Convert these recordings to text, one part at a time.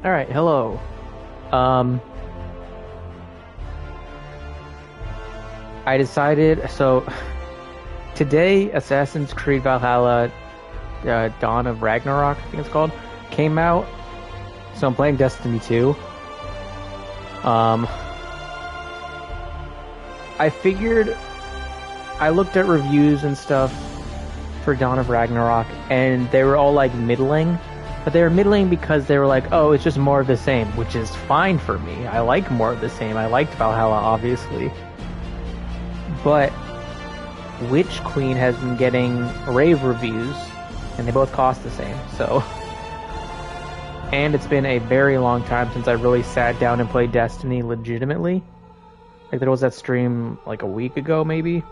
All right, hello. Um, I decided so today Assassin's Creed Valhalla, Dawn of Ragnarok, I think it's called, came out. So I'm playing Destiny 2. Um, I figured I looked at reviews and stuff for Dawn of Ragnarok, and they were all like middling. But they were middling because they were like, oh, it's just more of the same, which is fine for me. I like more of the same. I liked Valhalla, obviously. But Witch Queen has been getting rave reviews, and they both cost the same, so. And it's been a very long time since I really sat down and played Destiny legitimately. Like, there was that stream like a week ago, maybe?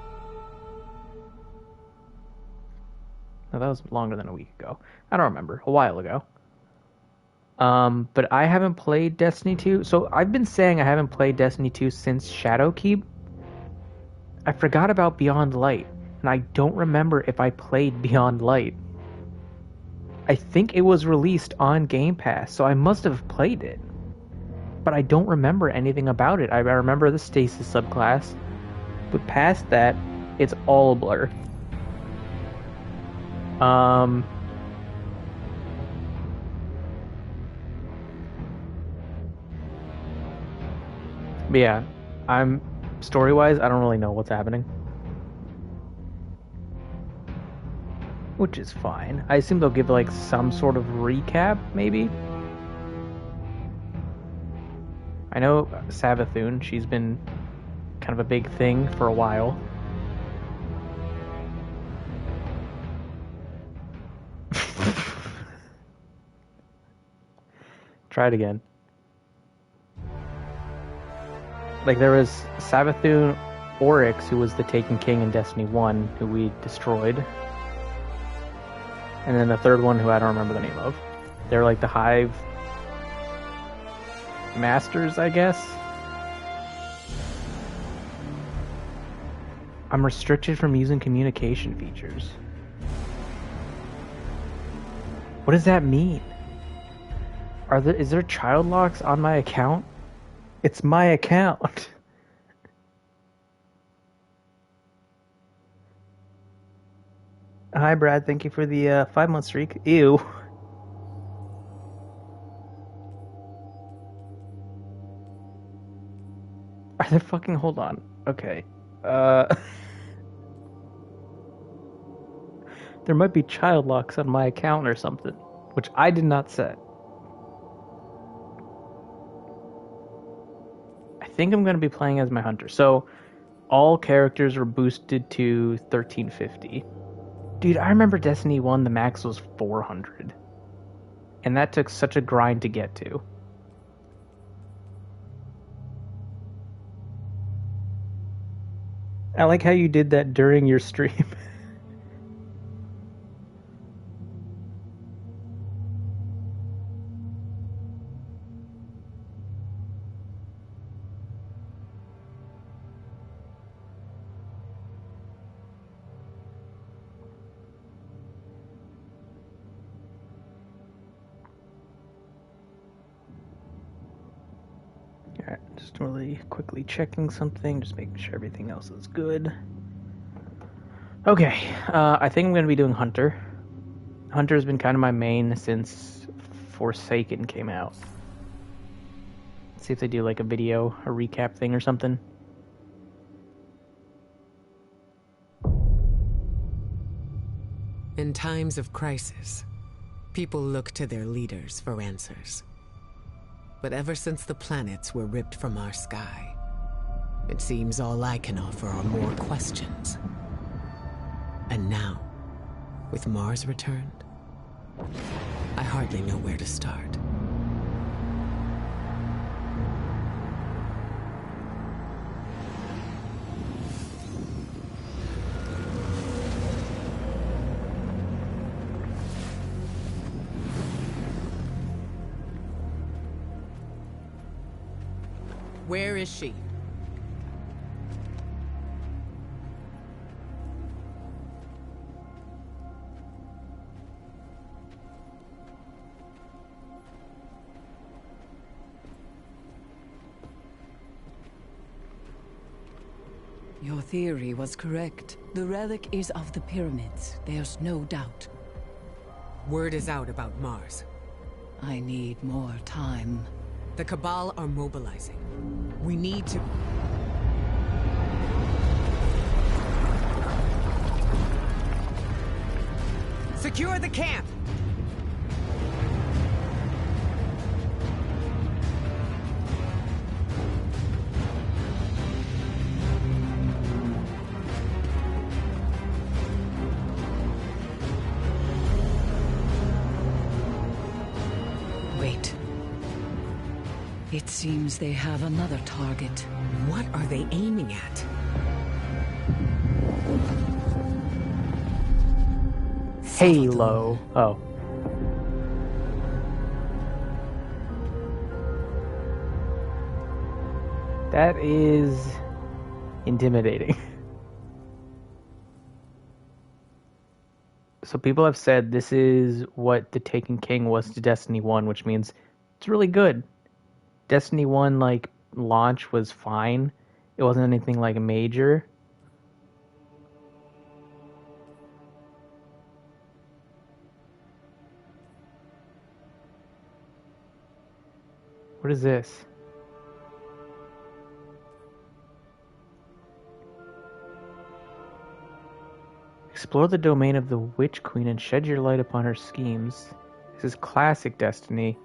No, that was longer than a week ago. I don't remember. A while ago. But I haven't played Destiny 2. So I've been saying I haven't played Destiny 2 since Shadowkeep. I forgot about Beyond Light, and I don't remember if I played Beyond Light. I think it was released on Game Pass, so I must have played it. But I don't remember anything about it. I remember the Stasis subclass, but past that, it's all a blur. But yeah, I'm story-wise, I don't really know what's happening. Which is fine. I assume they'll give like some sort of recap, maybe? I know Savathun, she's been kind of a big thing for a while. Try it again. Like, there was Savathun Oryx, who was the Taken King in Destiny 1, who we destroyed. And then the third one, who I don't remember the name of. They're like the Hive Masters, I guess? I'm restricted from using communication features. What does that mean? Is there child locks on my account? It's my account. Hi, Brad. Thank you for the 5-month streak. Ew. Are there fucking... Hold on. Okay. There might be child locks on my account or something, which I did not set. I think I'm going to be playing as my hunter. So, all characters were boosted to 1350. Dude, I remember Destiny 1, the max was 400. And that took such a grind to get to. I like how you did that during your stream. Alright, just really quickly checking something, just making sure everything else is good. Okay, I think I'm going to be doing Hunter. Hunter's been kind of my main since Forsaken came out. Let's see if they do like a video, a recap thing or something. In times of crisis, people look to their leaders for answers. But ever since the planets were ripped from our sky, it seems all I can offer are more questions. And now, with Mars returned, I hardly know where to start. Where is she? Your theory was correct. The relic is of the pyramids. There's no doubt. Word is out about Mars. I need more time. The Cabal are mobilizing. We need to... Secure the camp! Wait. It seems they have another target. What are they aiming at? Halo. Oh. That is intimidating. So people have said this is what The Taken King was to Destiny 1, which means it's really good. Destiny 1, like, launch was fine. It wasn't anything, like, major. What is this? Explore the domain of the Witch Queen and shed your light upon her schemes. This is classic Destiny.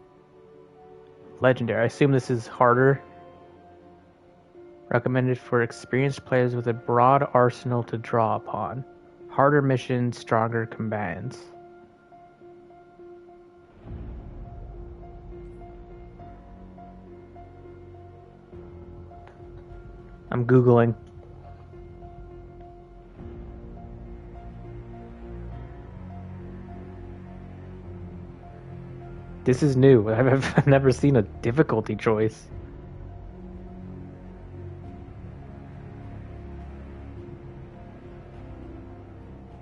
Legendary. I assume this is harder. Recommended for experienced players with a broad arsenal to draw upon. Harder missions, stronger combatants. I'm Googling. This is new. I've never seen a difficulty choice.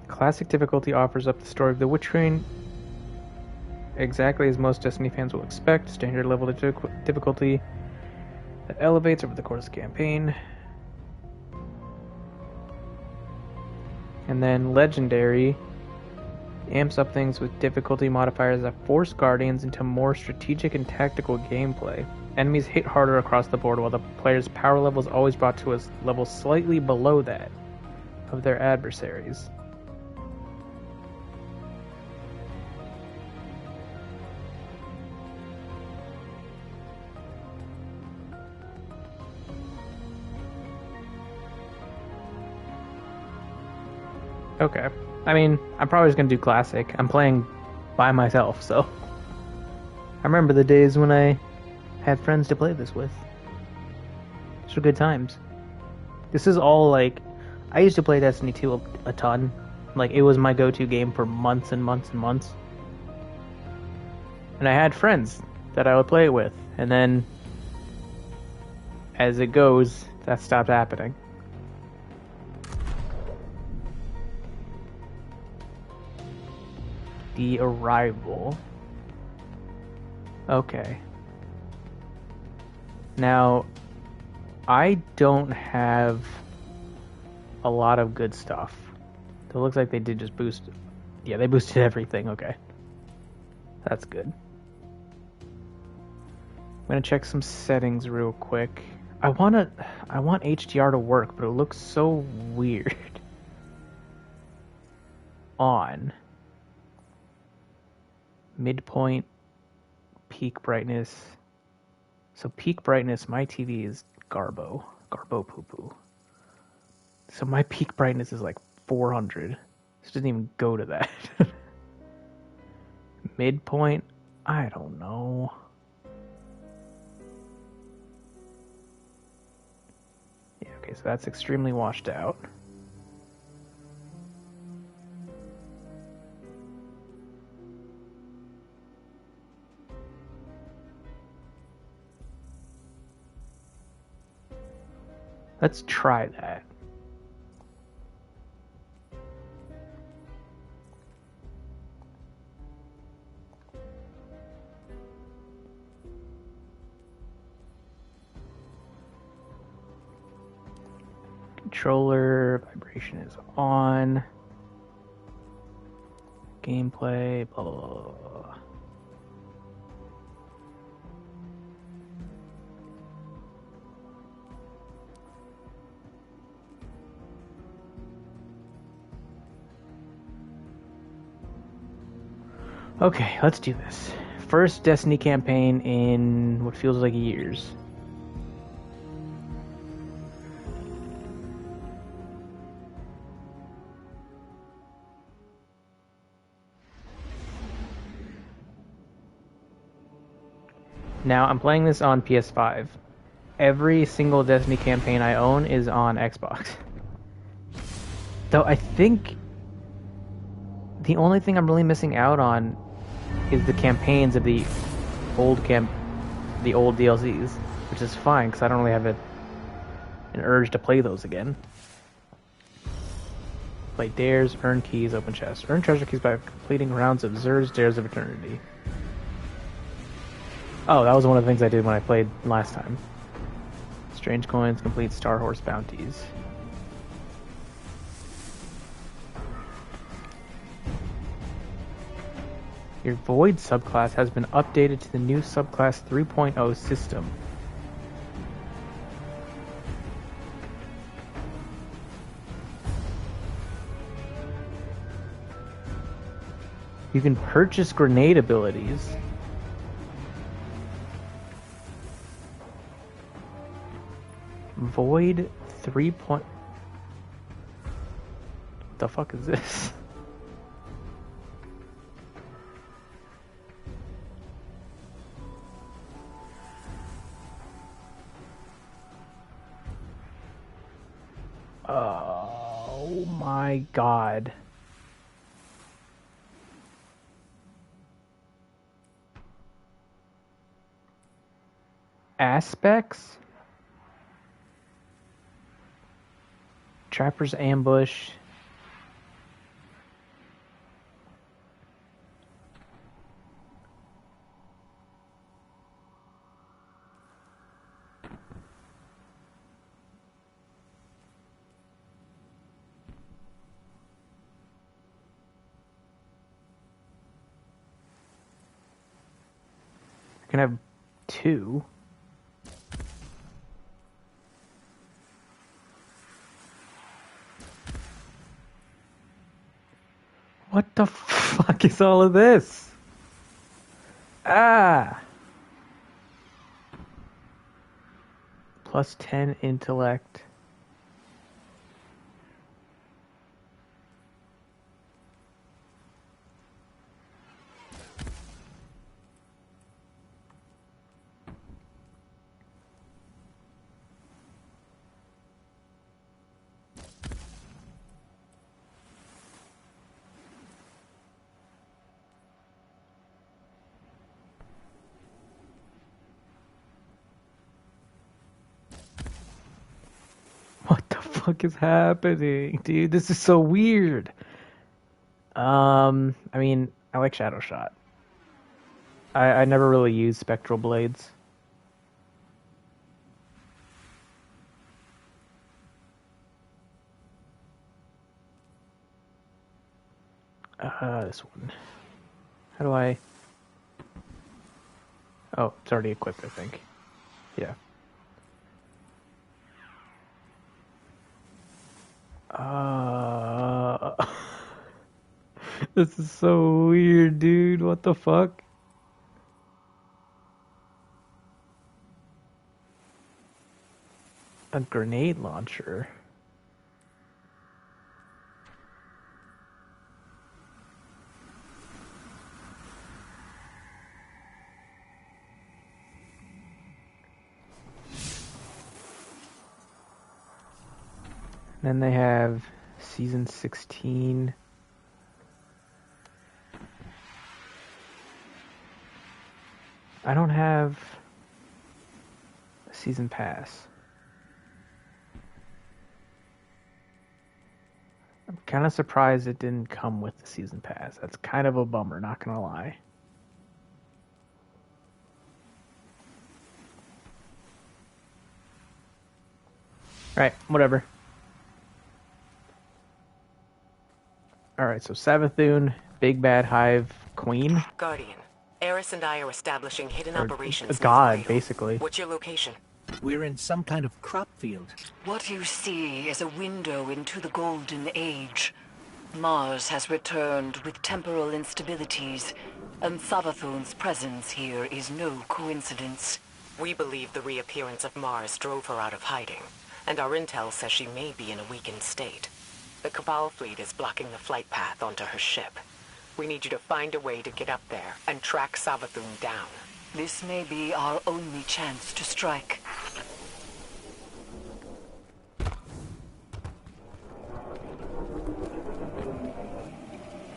Classic difficulty offers up the story of the Witch Queen exactly as most Destiny fans will expect. Standard level difficulty that elevates over the course of the campaign. And then Legendary amps up things with difficulty modifiers that force Guardians into more strategic and tactical gameplay. Enemies hit harder across the board, while the player's power level is always brought to a level slightly below that of their adversaries. Okay. I mean, I'm probably just gonna do classic. I'm playing by myself, so... I remember the days when I had friends to play this with. These were good times. This is all, like... I used to play Destiny 2 a ton. Like, it was my go-to game for months and months and months. And I had friends that I would play it with. And then... as it goes, that stopped happening. The Arrival. Okay. Now, I don't have a lot of good stuff. So it looks like they did just boost... Yeah, they boosted everything. Okay. That's good. I'm gonna check some settings real quick. I want HDR to work, but it looks so weird. On. Midpoint, peak brightness. So peak brightness, my TV is Garbo poo poo. So my peak brightness is like 400. This doesn't even go to that. Midpoint, I don't know. Yeah, okay, so that's extremely washed out. Let's try that. Controller vibration is on. Gameplay, blah, blah, blah, blah. Okay, let's do this. First Destiny campaign in what feels like years. Now, I'm playing this on PS5. Every single Destiny campaign I own is on Xbox. Though I think the only thing I'm really missing out on is the campaigns of the old DLCs, which is fine because I don't really have an urge to play those again. Play dares, earn keys, open chests. Earn treasure keys by completing rounds of Xur's Dares of Eternity. Oh, that was one of the things I did when I played last time. Strange coins, complete Star Horse bounties. Your Void subclass has been updated to the new subclass 3.0 system. You can purchase grenade abilities. Void 3. What the fuck is this? Oh my god. Aspects? Trapper's ambush. I can have 2. What the fuck is all of this? Ah! Plus 10 intellect. What the fuck is happening, dude? This is so weird. I mean, I like Shadow Shot. I never really used Spectral Blades. This one. How do I... Oh, it's already equipped, I think. Yeah. This is so weird, dude. What the fuck? A grenade launcher. Then they have Season 16. I don't have a Season Pass. I'm kind of surprised it didn't come with the Season Pass. That's kind of a bummer, not gonna lie. Right, whatever. Alright, so Savathun, Big Bad Hive, Queen. Guardian, Eris and I are establishing hidden Or operations. a god, near Cradle. basically. What's your location? We're in some kind of crop field. What you see is a window into the Golden Age. Mars has returned with temporal instabilities, and Savathun's presence here is no coincidence. We believe the reappearance of Mars drove her out of hiding, and our intel says she may be in a weakened state. The Cabal fleet is blocking the flight path onto her ship. We need you to find a way to get up there and track Savathun down. This may be our only chance to strike.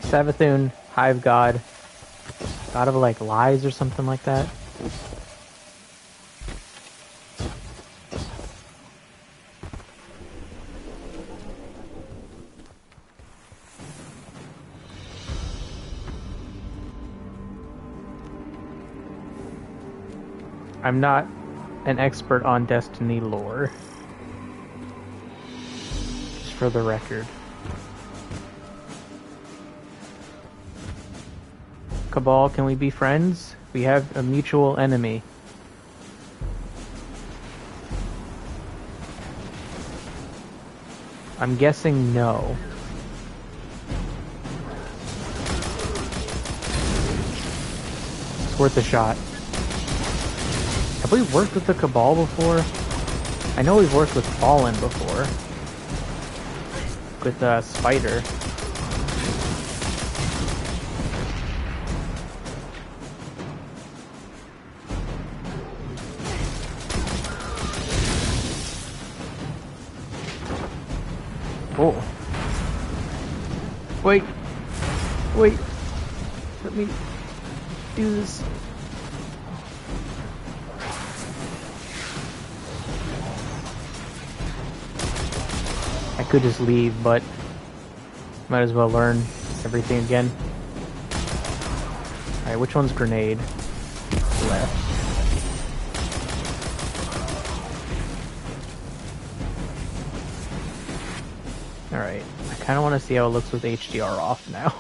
Savathun, Hive God. God of like lies or something like that. I'm not an expert on Destiny lore. Just for the record. Cabal, can we be friends? We have a mutual enemy. I'm guessing no. It's worth a shot. Have we worked with the Cabal before? I know we've worked with Fallen before. With Spider. Oh. Wait. Wait. Let me do this. I could just leave, but might as well learn everything again. Alright, which one's grenade? Left. Alright, I kind of want to see how it looks with HDR off now.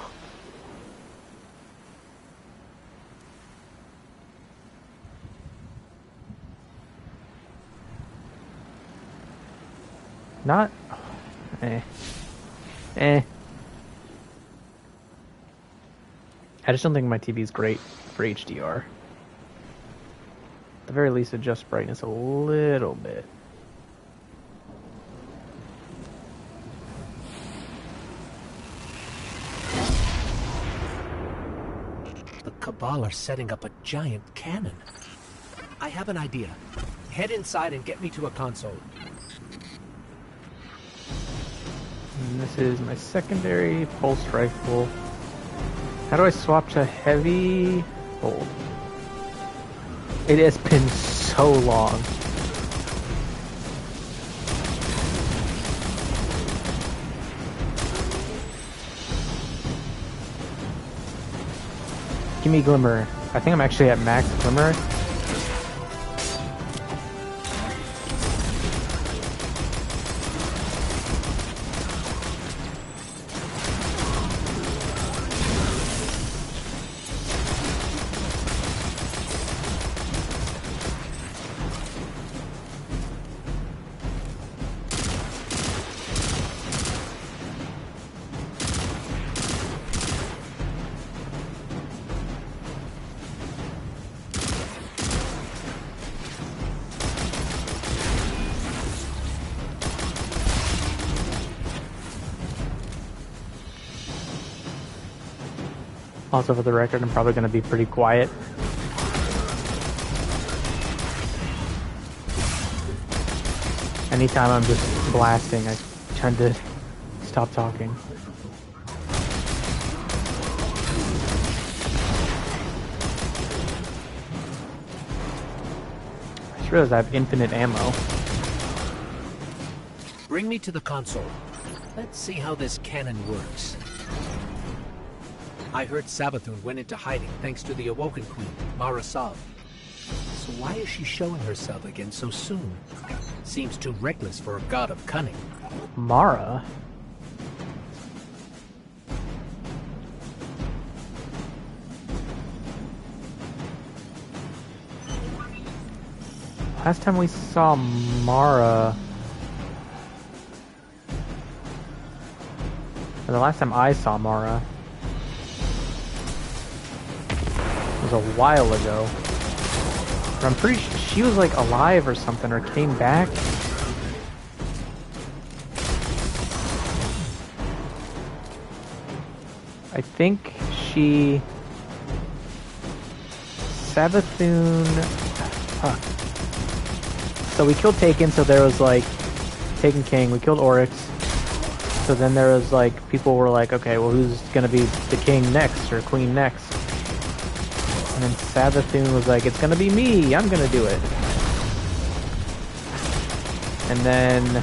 Not... I just don't think my TV is great for HDR. At the very least, adjust brightness a little bit. The Cabal are setting up a giant cannon. I have an idea. Head inside and get me to a console. And this is my secondary pulse rifle. How do I swap to heavy? Hold. It has been so long. Give me Glimmer. I think I'm actually at max Glimmer. Also, for the record, I'm probably going to be pretty quiet. Anytime I'm just blasting, I tend to stop talking. I just realized I have infinite ammo. Bring me to the console. Let's see how this cannon works. I heard Savathun went into hiding thanks to the Awoken Queen, Mara Sov. So why is she showing herself again so soon? Seems too reckless for a god of cunning. Mara? Last time we saw Mara... Or the last time I saw Mara... was a while ago. But I'm pretty sure she was like alive or something, or came back. I think she... Savathun... So we killed Taken, so there was like... Taken King, we killed Oryx. So then there was like... People were like, okay, well who's gonna be the king next, or queen next? And then Savathun was like, it's gonna be me, I'm gonna do it. And then...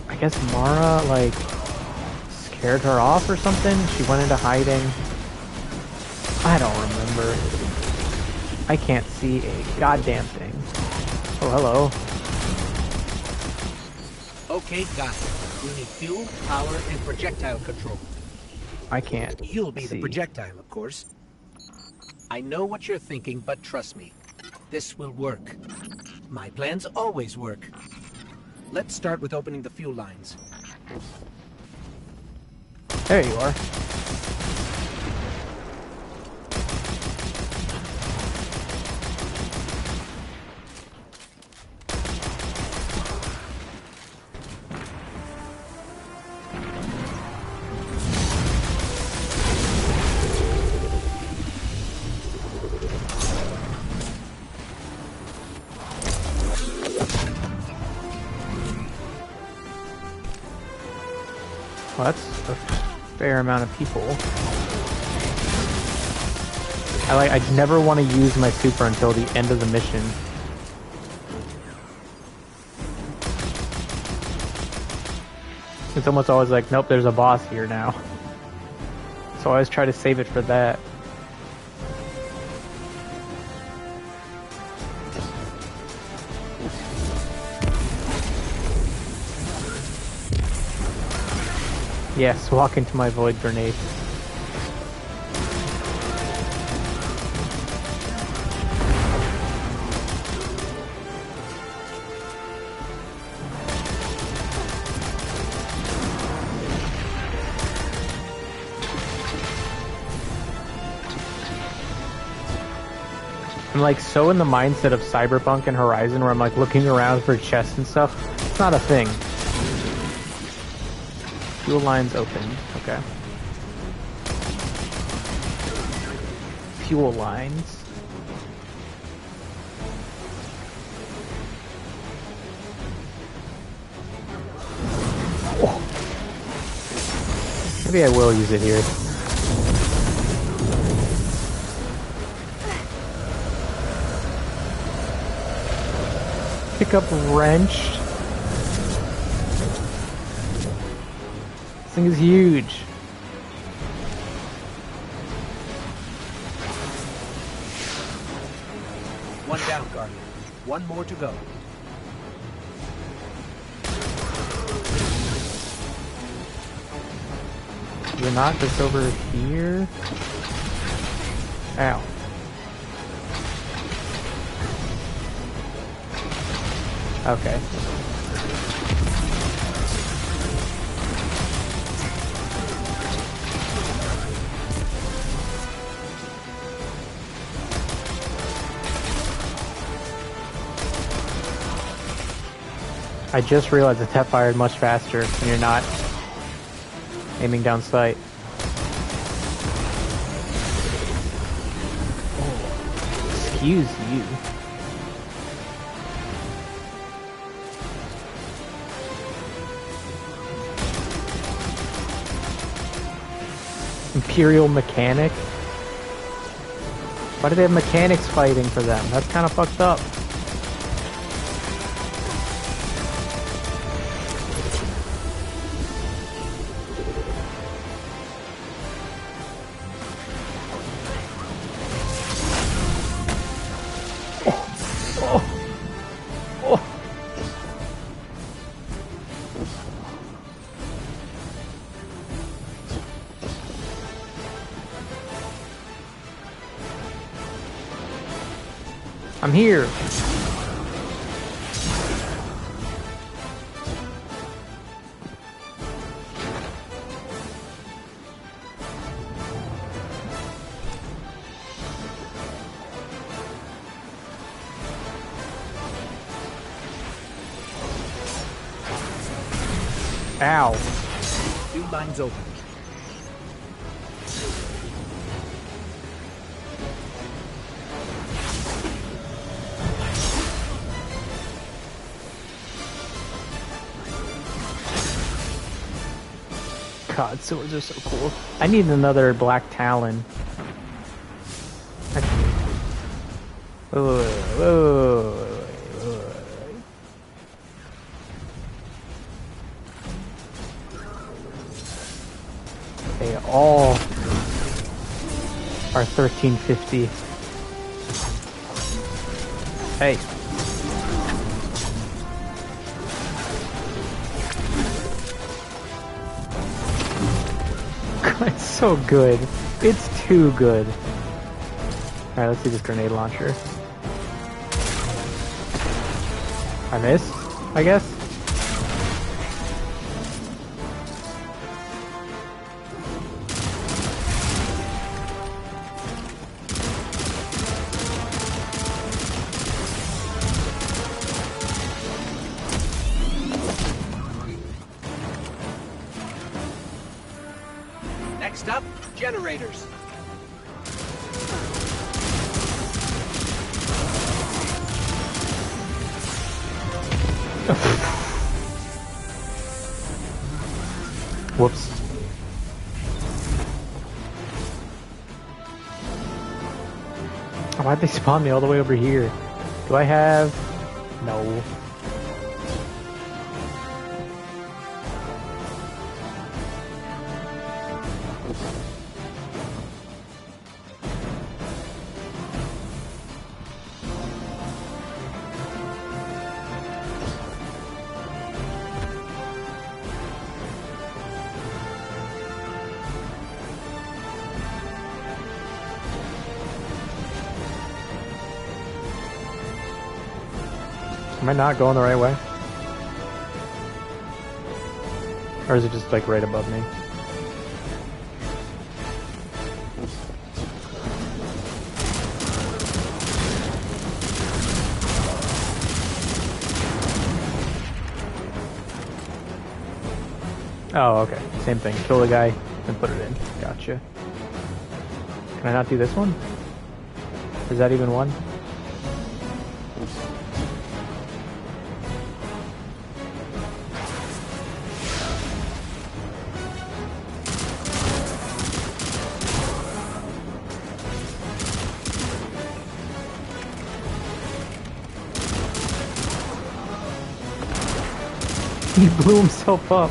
I guess Mara, like... scared her off or something? She went into hiding. I don't remember. I can't see a goddamn thing. Oh, hello. Okay, got it. We need fuel, power, and projectile control. I can't You'll be see. the projectile, of course. I know what you're thinking, but trust me. This will work. My plans always work. Let's start with opening the fuel lines. There you are. Well, that's a fair amount of people. I never want to use my super until the end of the mission. It's almost always like, nope, there's a boss here now. So I always try to save it for that. Yes, walk into my void grenade. I'm like so in the mindset of Cyberpunk and Horizon where I'm like looking around for chests and stuff. It's not a thing. Fuel lines open. Okay. Fuel lines. Oh. Maybe I will use it here. Pick up wrench. This thing is huge. One down, Guardian. One more to go. You're not just over here? Ow. Okay. I just realized the TEP fired much faster when you're not aiming down sight. Oh, excuse you. Imperial mechanic? Why do they have mechanics fighting for them? That's kind of fucked up. I'm here. Ow. Two lines open. God, swords are so cool. I need another black talon. They all are 1350. Hey. It's so good. It's too good. Alright, let's see this grenade launcher. I missed, I guess. Next up, generators. Whoops. Why'd they spawn me all the way over here? Do I have... No. Am I not going the right way? Or is it just like right above me? Oh, okay. Same thing. Kill the guy and put it in. Gotcha. Can I not do this one? Is that even one? He blew himself up.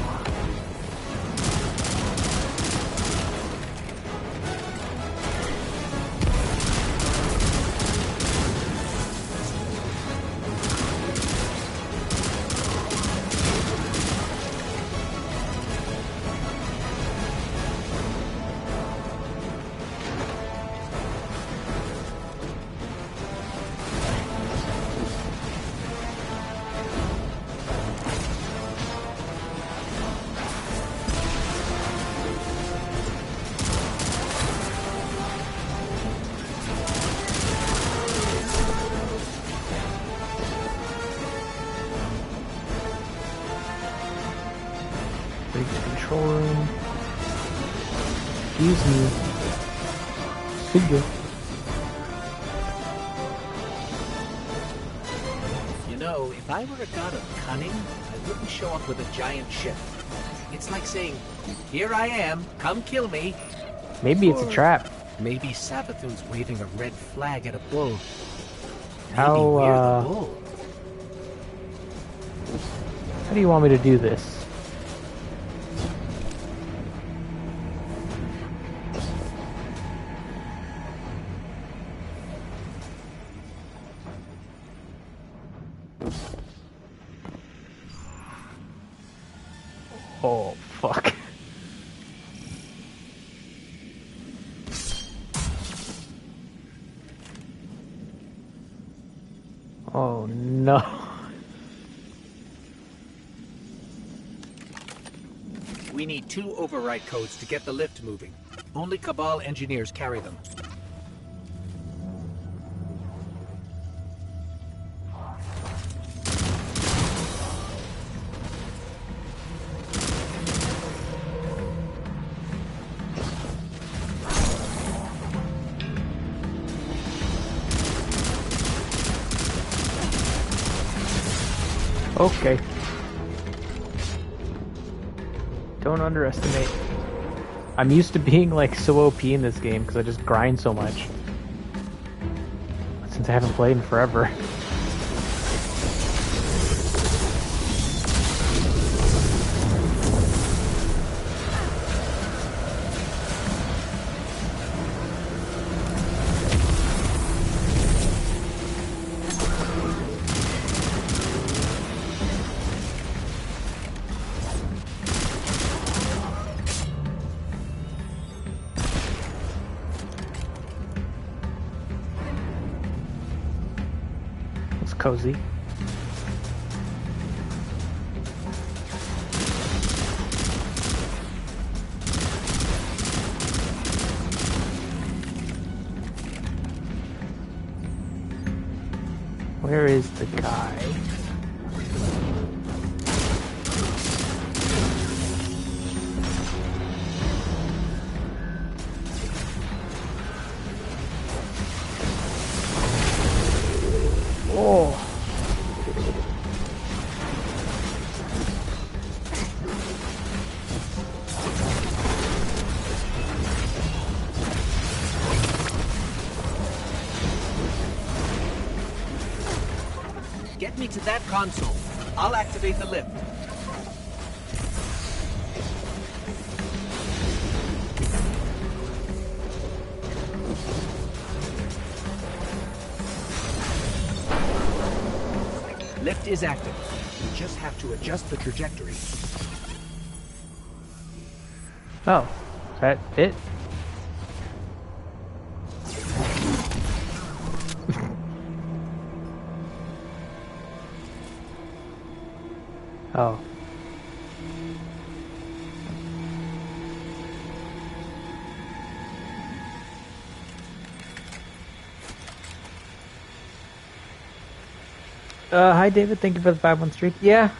Control room. Excuse me. See ya. You know, if I were a god of cunning, I wouldn't show up with a giant ship. It's like saying, here I am, come kill me. Maybe it's a Or trap. Maybe Savathun's waving a red flag at a bull. Maybe How, we're the bull. How do you want me to do this? Oh, fuck. We need 2 override codes to get the lift moving. Only Cabal engineers carry them. Okay. Don't underestimate. I'm used to being like so OP in this game because I just grind so much. Since I haven't played in forever. Cozy. Where is the guy? Oh. Get me to that console. I'll activate the lift. Lift is active. We just have to adjust the trajectory. Oh, is that it? Oh. Hi David, thank you for the 5-1 streak. Yeah,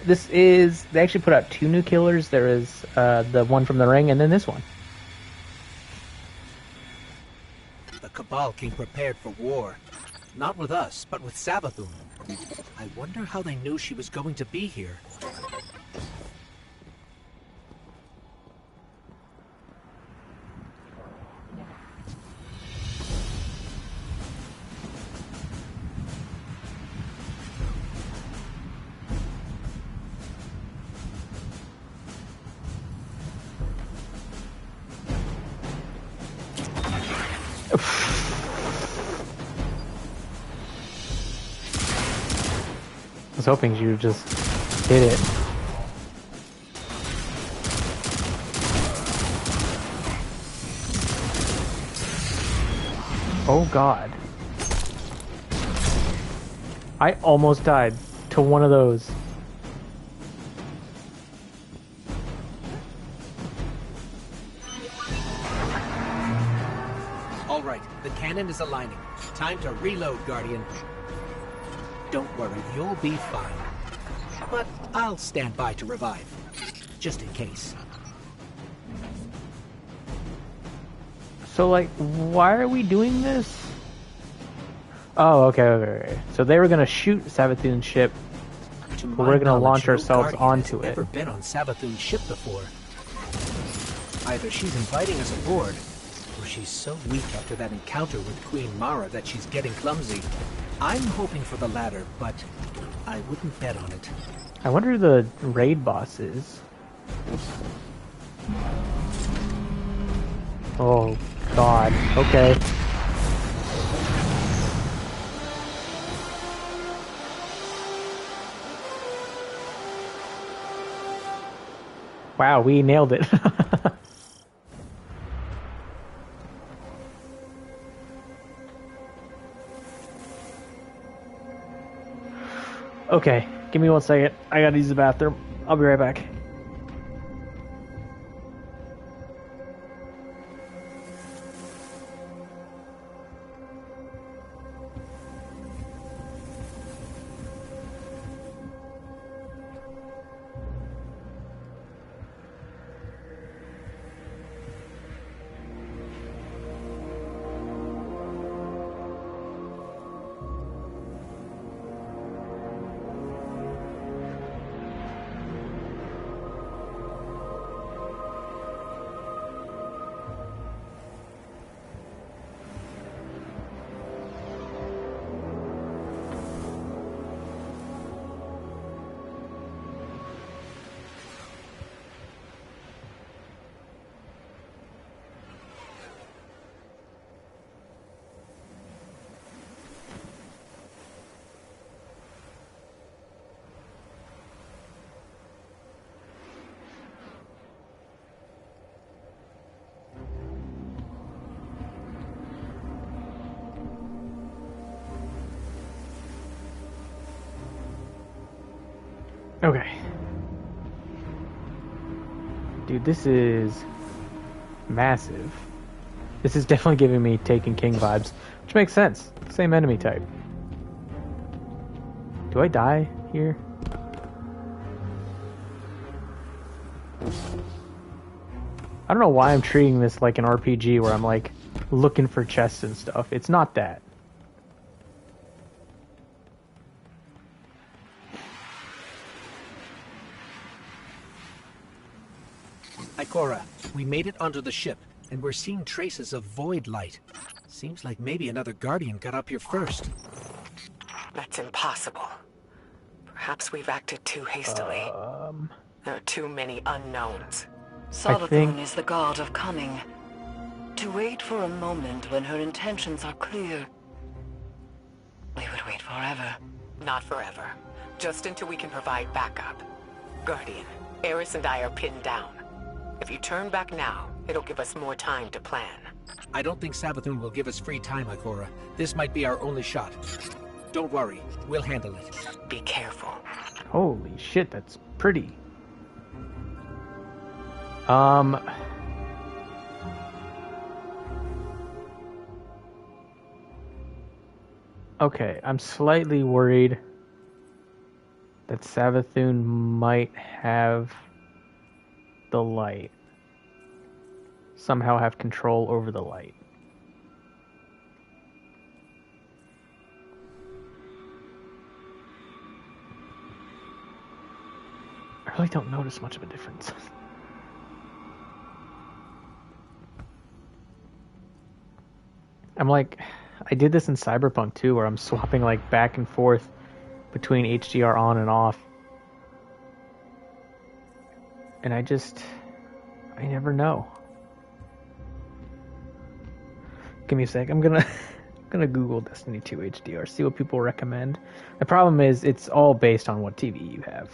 this is, they actually put out 2 new killers. There is the one from the ring and then this one. The Cabal came prepared for war. Not with us, but with Savathun. I wonder how they knew she was going to be here. I was hoping you just hit it. Oh god. I almost died to one of those. All right, the cannon is aligning. Time to reload, Guardian. Don't worry, you'll be fine. But I'll stand by to revive, just in case. So, like, why are we doing this? Oh, okay. So they were gonna shoot Savathun's ship, but we're gonna launch ourselves onto it. Never been on Savathun's ship before. Either she's inviting us aboard, or she's so weak after that encounter with Queen Mara that she's getting clumsy. I'm hoping for the latter, but I wouldn't bet on it. I wonder who the raid boss is. Oh god. Okay. Wow, we nailed it. Okay, give me 1 second. I gotta use the bathroom. I'll be right back. Okay. Dude, this is massive. This is definitely giving me Taken King vibes, which makes sense. Same enemy type. Do I die here? I don't know why I'm treating this like an RPG where I'm like looking for chests and stuff. It's not that. Ikora, we made it onto the ship, and we're seeing traces of void light. Seems like maybe another Guardian got up here first. That's impossible. Perhaps we've acted too hastily. There are too many unknowns. Savathun is the god of cunning. To wait for a moment when her intentions are clear, we would wait forever. Not forever. Just until we can provide backup. Guardian, Eris and I are pinned down. If you turn back now, it'll give us more time to plan. I don't think Savathun will give us free time, Ikora. This might be our only shot. Don't worry, we'll handle it. Be careful. Holy shit, that's pretty. Okay, I'm slightly worried that Savathun might have the light. Somehow have control over the light. I really don't notice much of a difference. I'm like, I did this in Cyberpunk too, where I'm swapping like back and forth between HDR on and off. And I never know. Give me a sec. I'm gonna Google Destiny 2 HDR, see what people recommend. The problem is it's all based on what TV you have.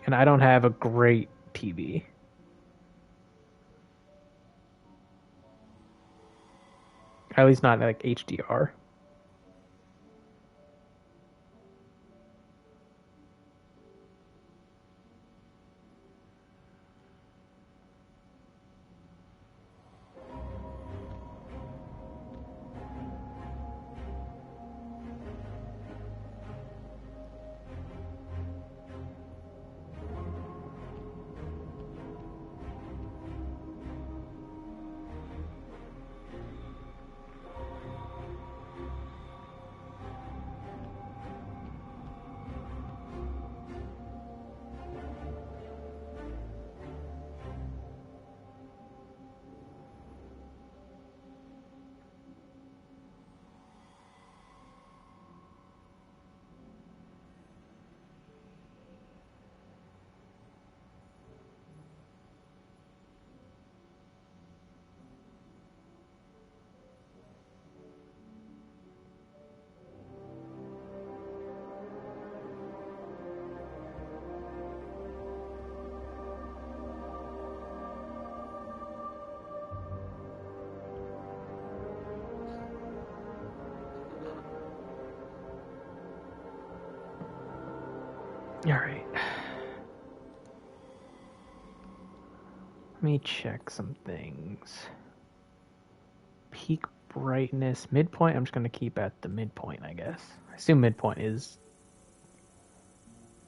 And I don't have a great TV. At least not like HDR. All right. Let me check some things. Peak brightness, midpoint. I'm just going to keep at the midpoint, I guess. I assume midpoint is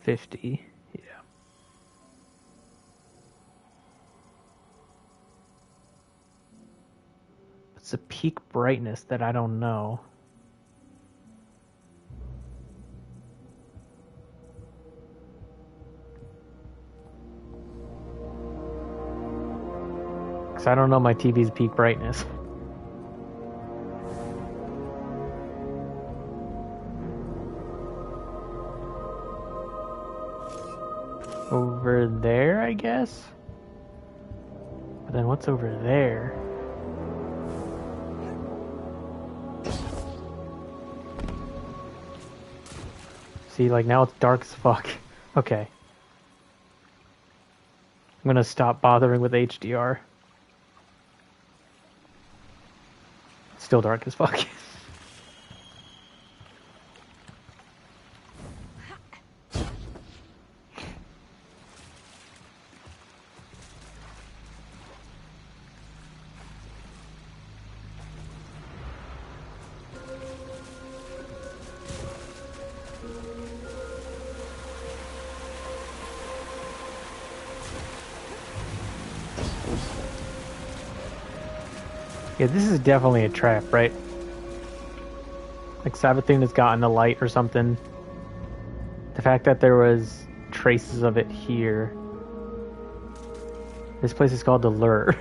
50. Yeah. It's a peak brightness that I don't know. I don't know my TV's peak brightness. Over there, I guess? But then what's over there? See, like now it's dark as fuck. Okay. I'm gonna stop bothering with HDR. Still dark as fuck. Okay, this is definitely a trap, right? Like Sabathun has gotten a light or something. The fact that there was traces of it here. This place is called the Lure.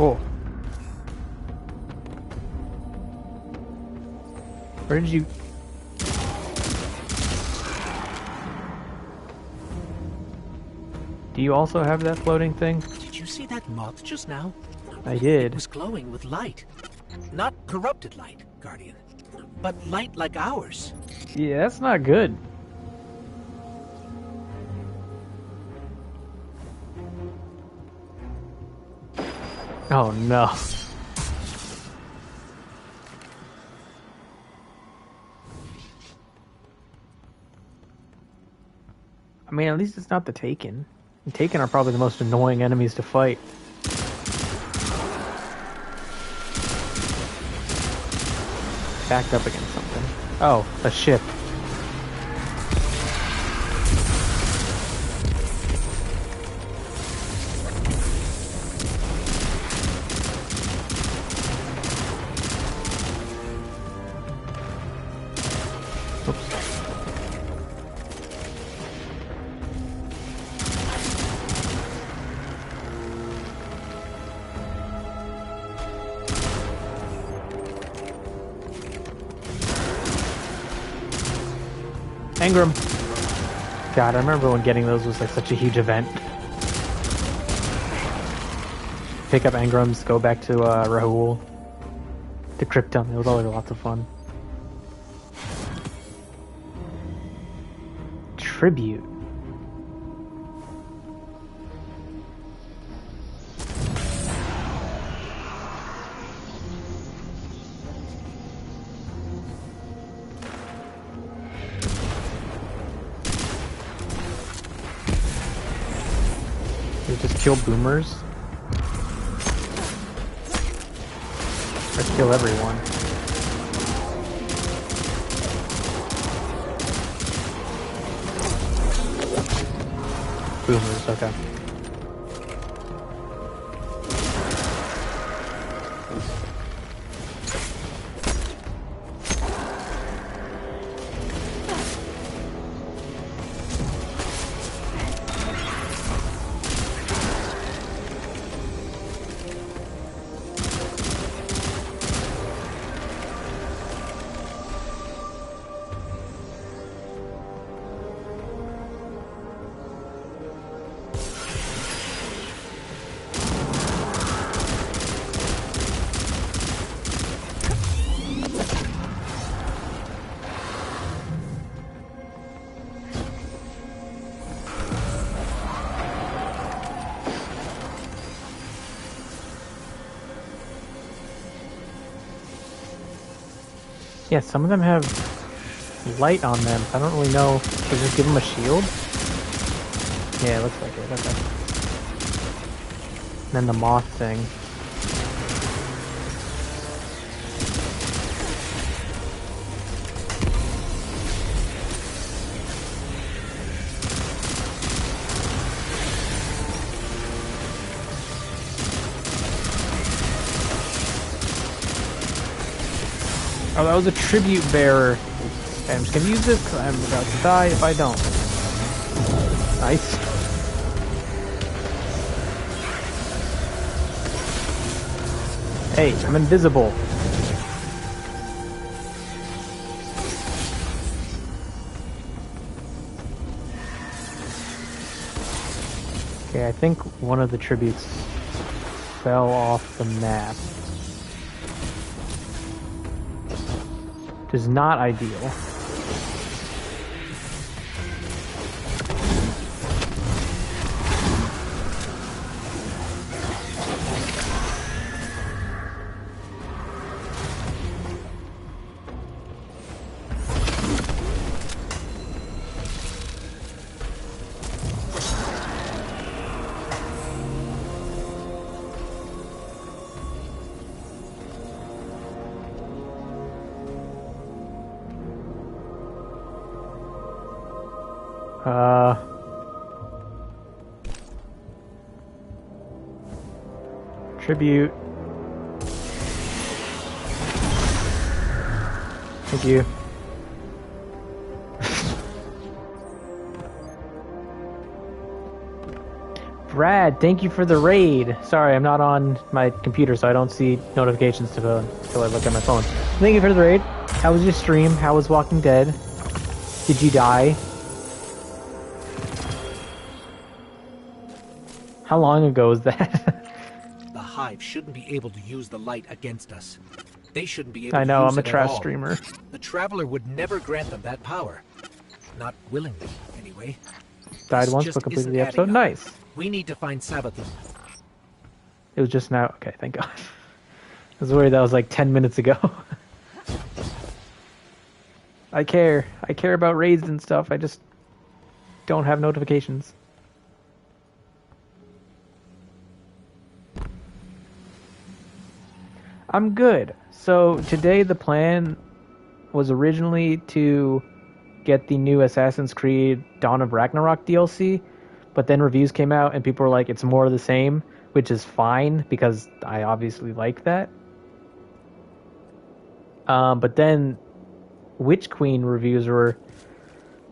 Oh. Where did you... Do you also have that floating thing? Did you see that moth just now? I It did. was glowing with light. Not corrupted light, Guardian, but light like ours. Yeah, that's not good. Oh no. I mean, at least it's not the Taken. The Taken are probably the most annoying enemies to fight. Backed up against something. Oh, a ship. Engram. God, I remember when getting those was like such a huge event. Pick up engrams, go back to Rahul, to Krypton. It was always lots of fun. Tribute. They just kill boomers? Or kill everyone? Boomers, okay. Yeah, some of them have light on them. I don't really know. Should I just give them a shield? Yeah, it looks like it. Okay. And then the moth thing. Oh, that was a tribute bearer. Okay, I'm just gonna use this because I'm about to die if I don't. Nice. Hey, I'm invisible. Okay, I think one of the tributes fell off the map. Which is not ideal. Tribute. Thank you. Brad, thank you for the raid. Sorry, I'm not on my computer, so I don't see notifications until I look at my phone. Thank you for the raid. How was your stream? How was Walking Dead? Did you die? How long ago was that? The Hive shouldn't be able to use the light against us. They shouldn't be able I know, to use I'm a it at trash all. streamer. The Traveler would never grant them that power. Not willingly, anyway. Died This once, just but completed isn't the episode. adding up. Nice. We need to find Sabathun. It was just now. Okay, thank God. I was worried that was like 10 minutes ago. I care. I care about raids and stuff. I just don't have notifications. I'm good. So today the plan was originally to get the new Assassin's Creed Dawn of Ragnarok DLC, but then reviews came out and people were like, it's more of the same, which is fine because I obviously like that. But then Witch Queen reviews were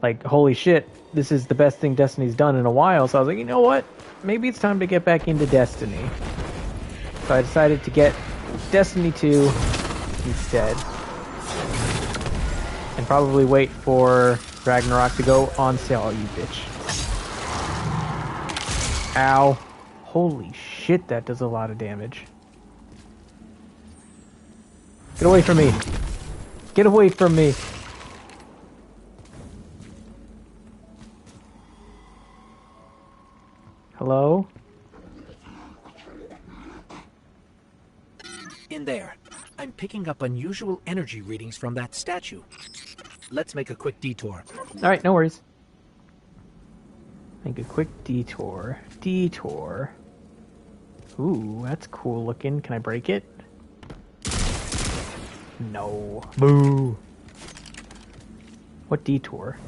like, holy shit, this is the best thing Destiny's done in a while. So I was like, you know what? Maybe it's time to get back into Destiny. So I decided to get Destiny 2 instead. And probably wait for Ragnarok to go on sale. Oh, you bitch. Ow. Holy shit, that does a lot of damage. Get away from me. Get away from me. Hello? In there. I'm picking up unusual energy readings from that statue. Let's make a quick detour. Alright, no worries. Make a quick detour. Detour. Ooh, that's cool looking. Can I break it? No. Boo. What detour?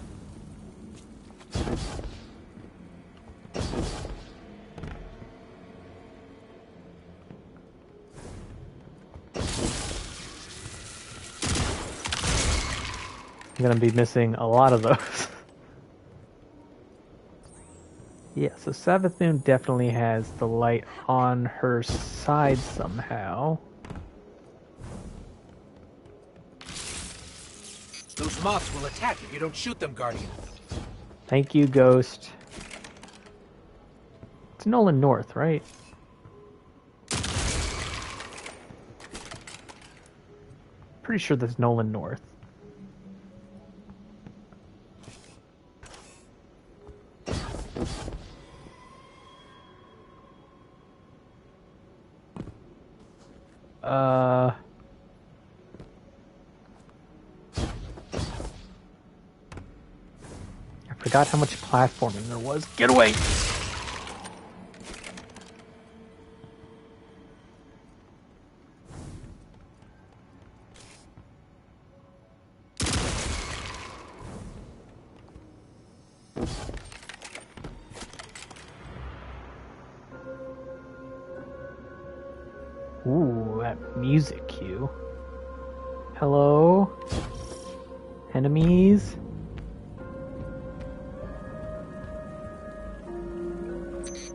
I'm gonna be missing a lot of those. Yeah, so Savathun definitely has the light on her side somehow. Those mobs will attack if you don't shoot them, Guardian. Thank you, Ghost. It's Nolan North, right? Pretty sure that's Nolan North. I forgot how much platforming there was. Get away! Ooh, that music cue. Hello? Enemies?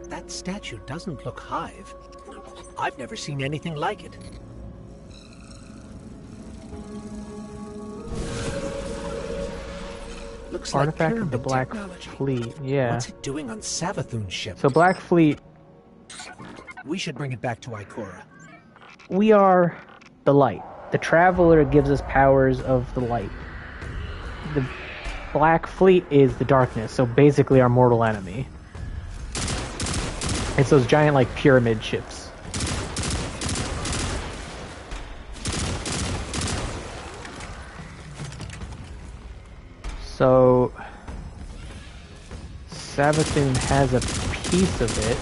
That statue doesn't look Hive. I've never seen anything like it. Looks Artifact like of the pyramid Black technology. Fleet, yeah. What's it doing on Savathun's ship? So Black Fleet, We should bring it back to Ikora. we are the light. The Traveler gives us powers of the light. The Black Fleet is the darkness, so basically our mortal enemy. It's those giant, like, pyramid ships. So Savathun has a piece of it.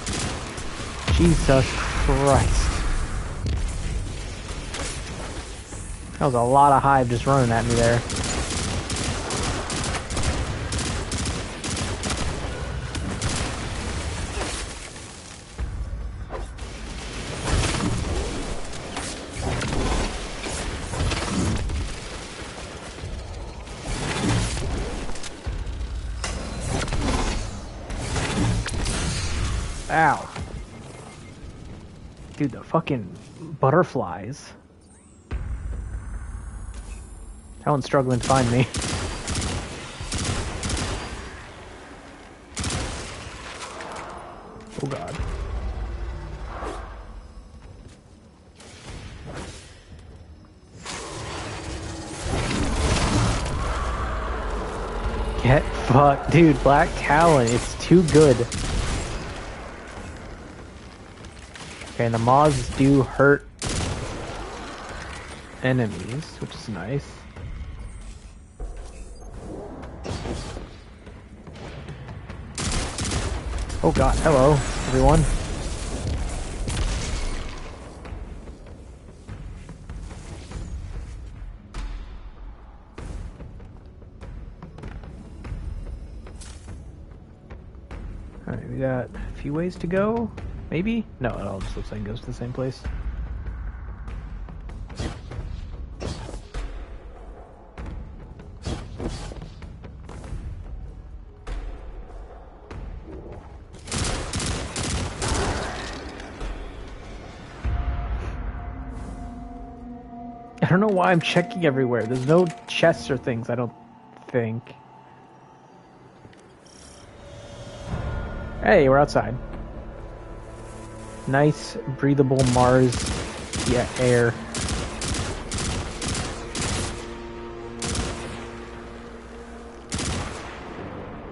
Jesus Christ. That was a lot of Hive just running at me there. Ow. Dude, the fucking butterflies. That one's struggling to find me. Oh god. Get fucked. Dude, Black Talon, it's too good. Okay, and the moths do hurt enemies, which is nice. Oh god, hello, everyone. Alright, we got a few ways to go. Maybe? No, it all just looks like it goes to the same place. I don't know why I'm checking everywhere. There's no chests or things, I don't think. Hey, we're outside. Nice, breathable Mars, yeah, air.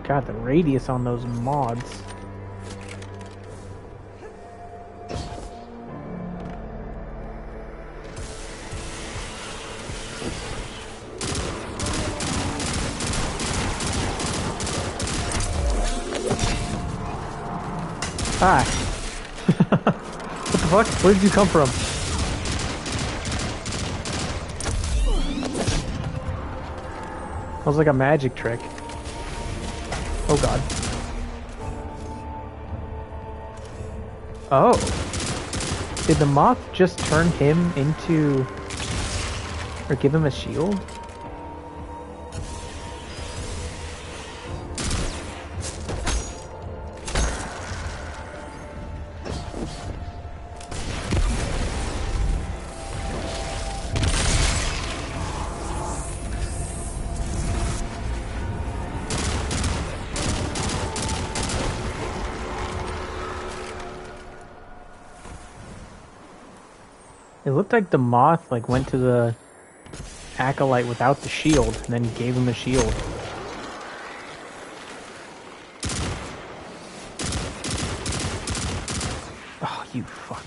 God, the radius on those mods. Hi. What the fuck? Where did you come from? That was like a magic trick. Oh god. Oh. Did the moth just turn him into... or give him a shield? It looked like the moth like went to the acolyte without the shield and then gave him a shield. Oh, you fuck.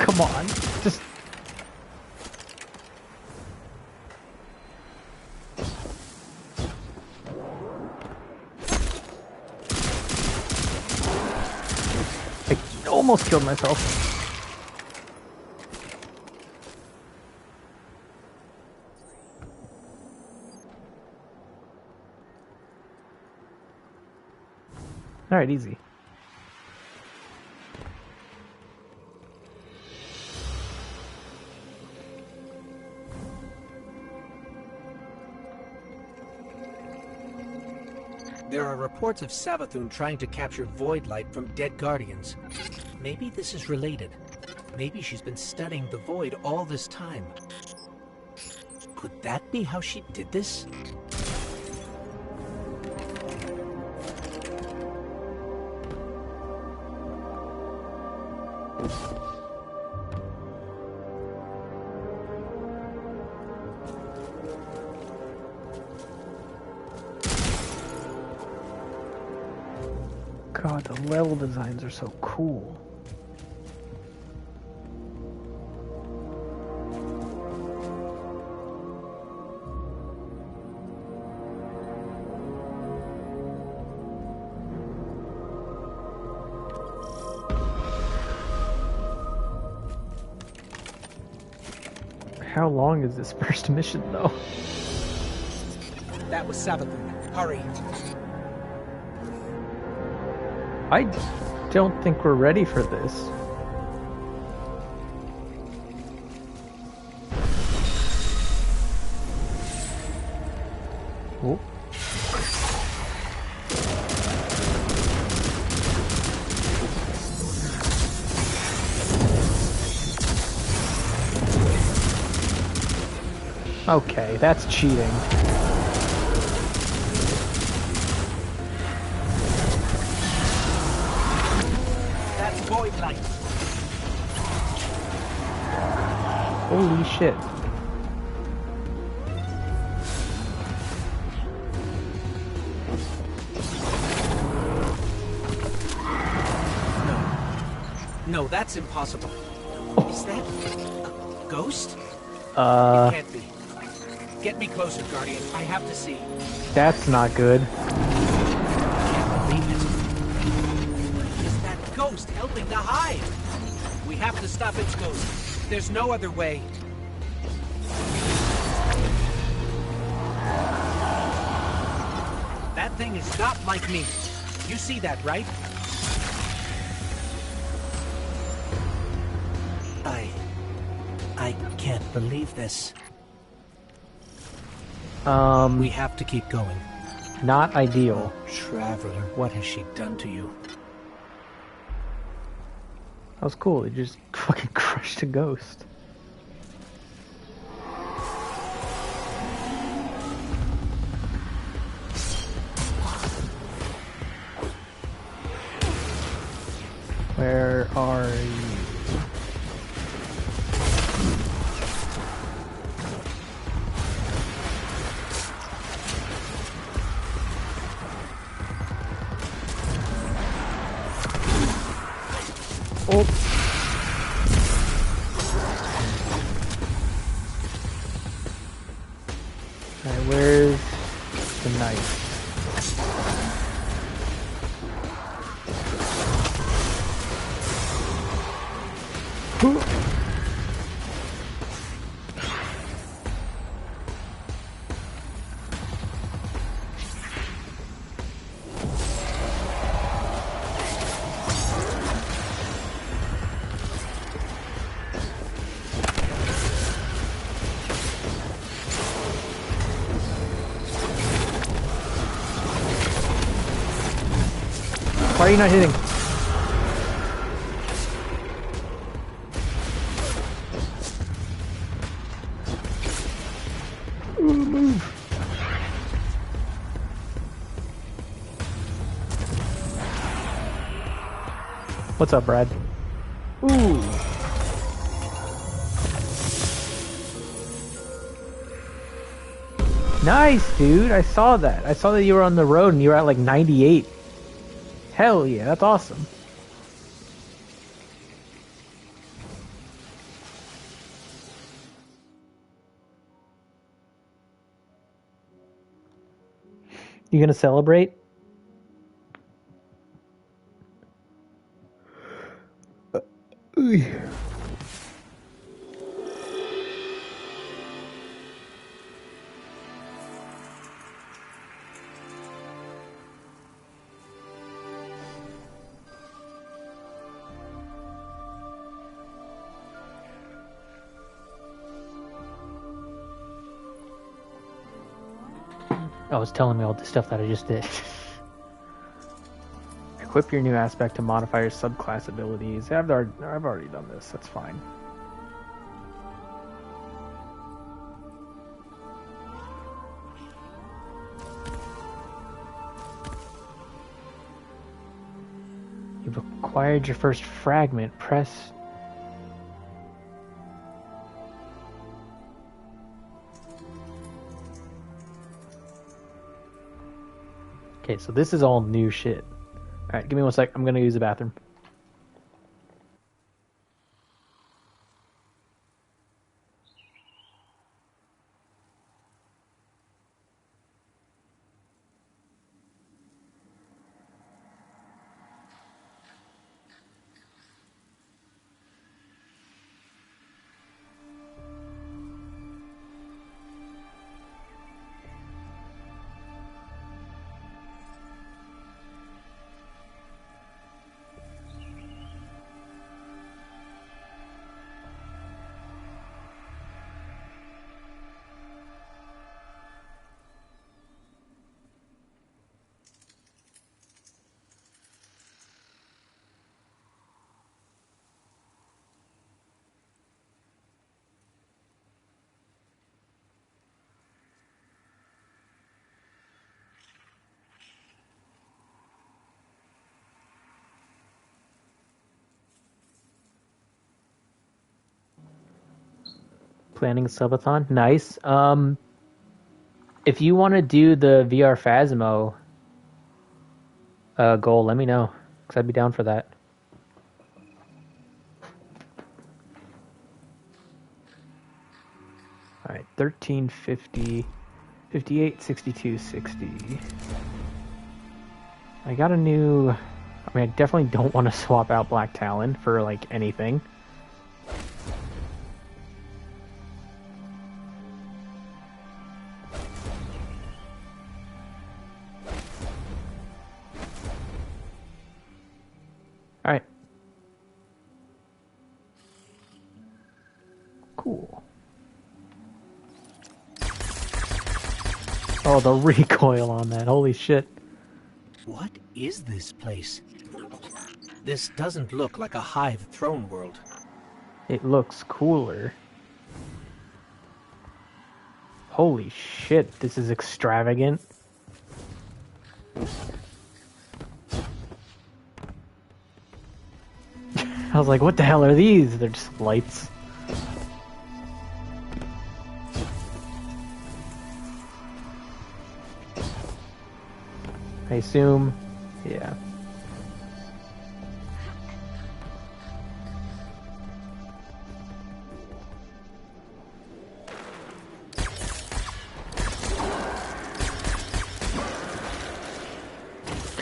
Come on, just... I almost killed myself. Alright, easy. There are reports of Savathun trying to capture Void Light from dead Guardians. Maybe this is related. Maybe she's been studying the Void all this time. Could that be how she did this? God, the level designs are so cool. How long is this first mission, though? That was Savathun. Hurry. I don't think we're ready for this. Oh. Okay, that's cheating. That's void light. Holy shit. No, that's impossible. Is that a ghost? It can't be. Get me closer, Guardian. I have to see. That's not good. I can't believe it. Is that ghost helping the hive? We have to stop its ghost. There's no other way. That thing is not like me. You see that, right? I can't believe this. We have to keep going. Not ideal. Traveler, what has she done to you? That was cool. He just fucking crushed a ghost. Where are you? Oh. Alright, where's the knife? Why are you not hitting? Ooh, move. What's up, Brad? Ooh. Nice, dude. I saw that. I saw that you were on the road and you were at like 98. Hell yeah, that's awesome. You gonna celebrate? Oh, it's telling me all the stuff that I just did. Equip your new aspect to modifier subclass abilities. I've already done this. That's fine. You've acquired your first fragment. Press... Okay, so this is all new shit. Alright, give me 1 sec. I'm gonna use the bathroom. Planning a subathon. Nice. If you want to do the VR Phasmo goal, let me know, because I'd be down for that. Alright, 1350, 58, 62, 60. I got a new... I mean, I definitely don't want to swap out Black Talon for, like, anything. Alright. Cool. Oh, the recoil on that. Holy shit. What is this place? This doesn't look like a Hive throne world. It looks cooler. Holy shit, this is extravagant. I was like, what the hell are these? They're just lights. I assume, yeah.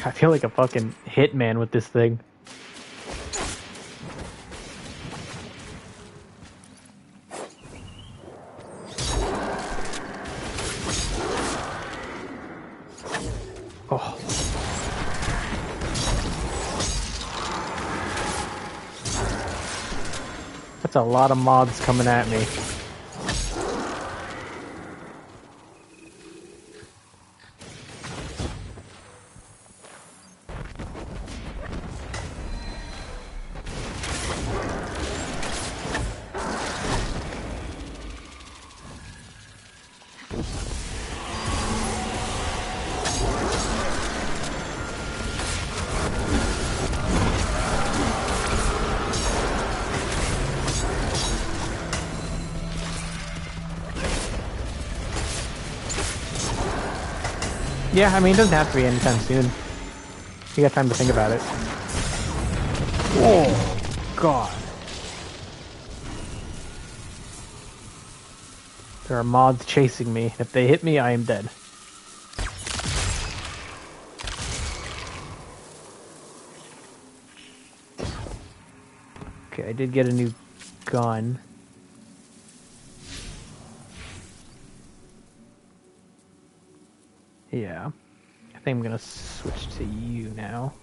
I feel like a fucking hitman with this thing. Oh. That's a lot of mobs coming at me. Yeah, I mean, it doesn't have to be anytime soon. You got time to think about it. Oh, God. There are mods chasing me. If they hit me, I am dead. Okay, I did get a new gun. Yeah. I think I'm gonna switch to you now.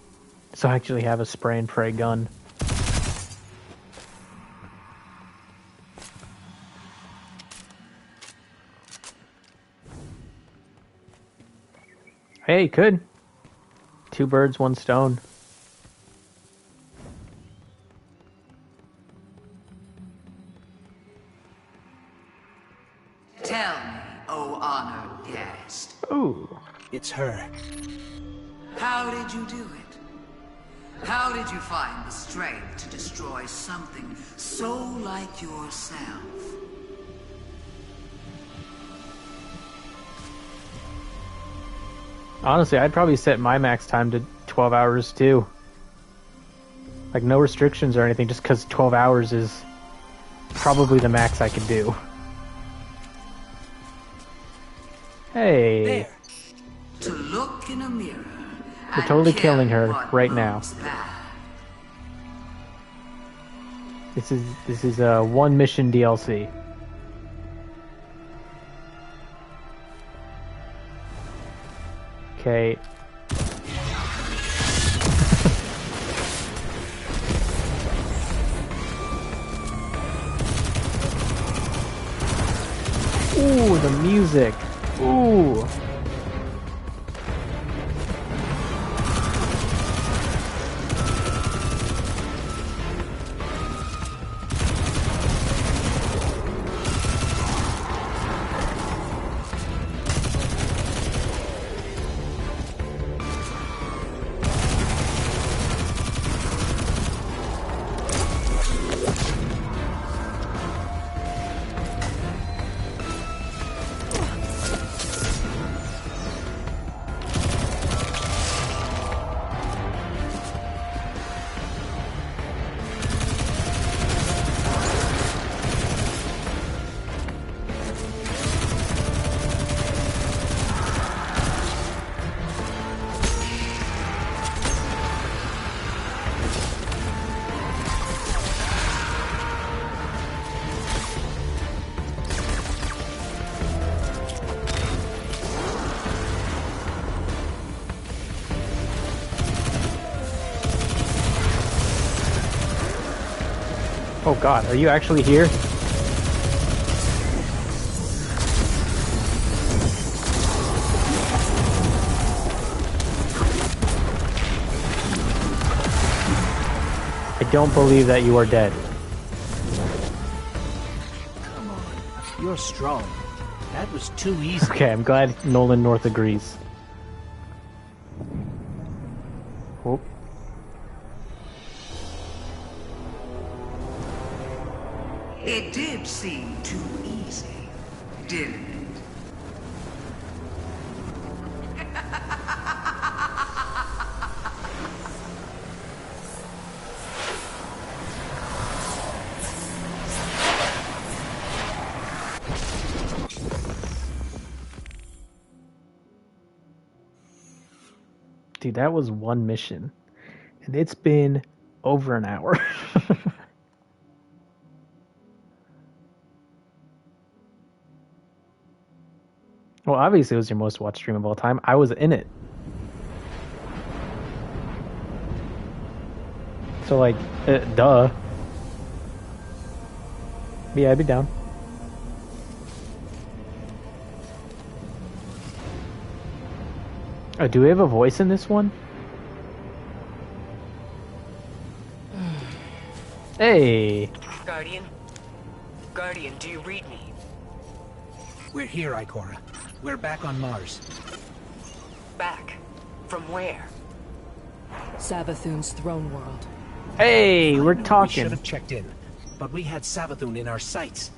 So I actually have a spray and pray gun. Hey, could. 2 birds, 1 stone. Tell me, O honored guest. Ooh. It's her. How did you do it? How did you find the strength to destroy something so like yourself? Honestly, I'd probably set my max time to 12 hours too. Like, no restrictions or anything, just because 12 hours is probably the max I could do. Hey. There. To look in a mirror. We're totally killing her right now. This is a 1 mission DLC. Okay. Ooh, the music. Ooh. Oh god, are you actually here? I don't believe that you are dead. Come on. You're strong. That was too easy. Okay, I'm glad Nolan North agrees. Oh. It did seem too easy, didn't it? Dude, that was one mission. And it's been over an hour. Well, obviously it was your most watched stream of all time. I was in it. So, like, duh. Yeah, I'd be down. Do we have a voice in this one? Hey! Guardian? Guardian, do you read me? We're here, Ikora. We're back on Mars. Back? From where? Savathun's throne world. Hey, we're We should talking. have checked in, but we had Savathun in our sights.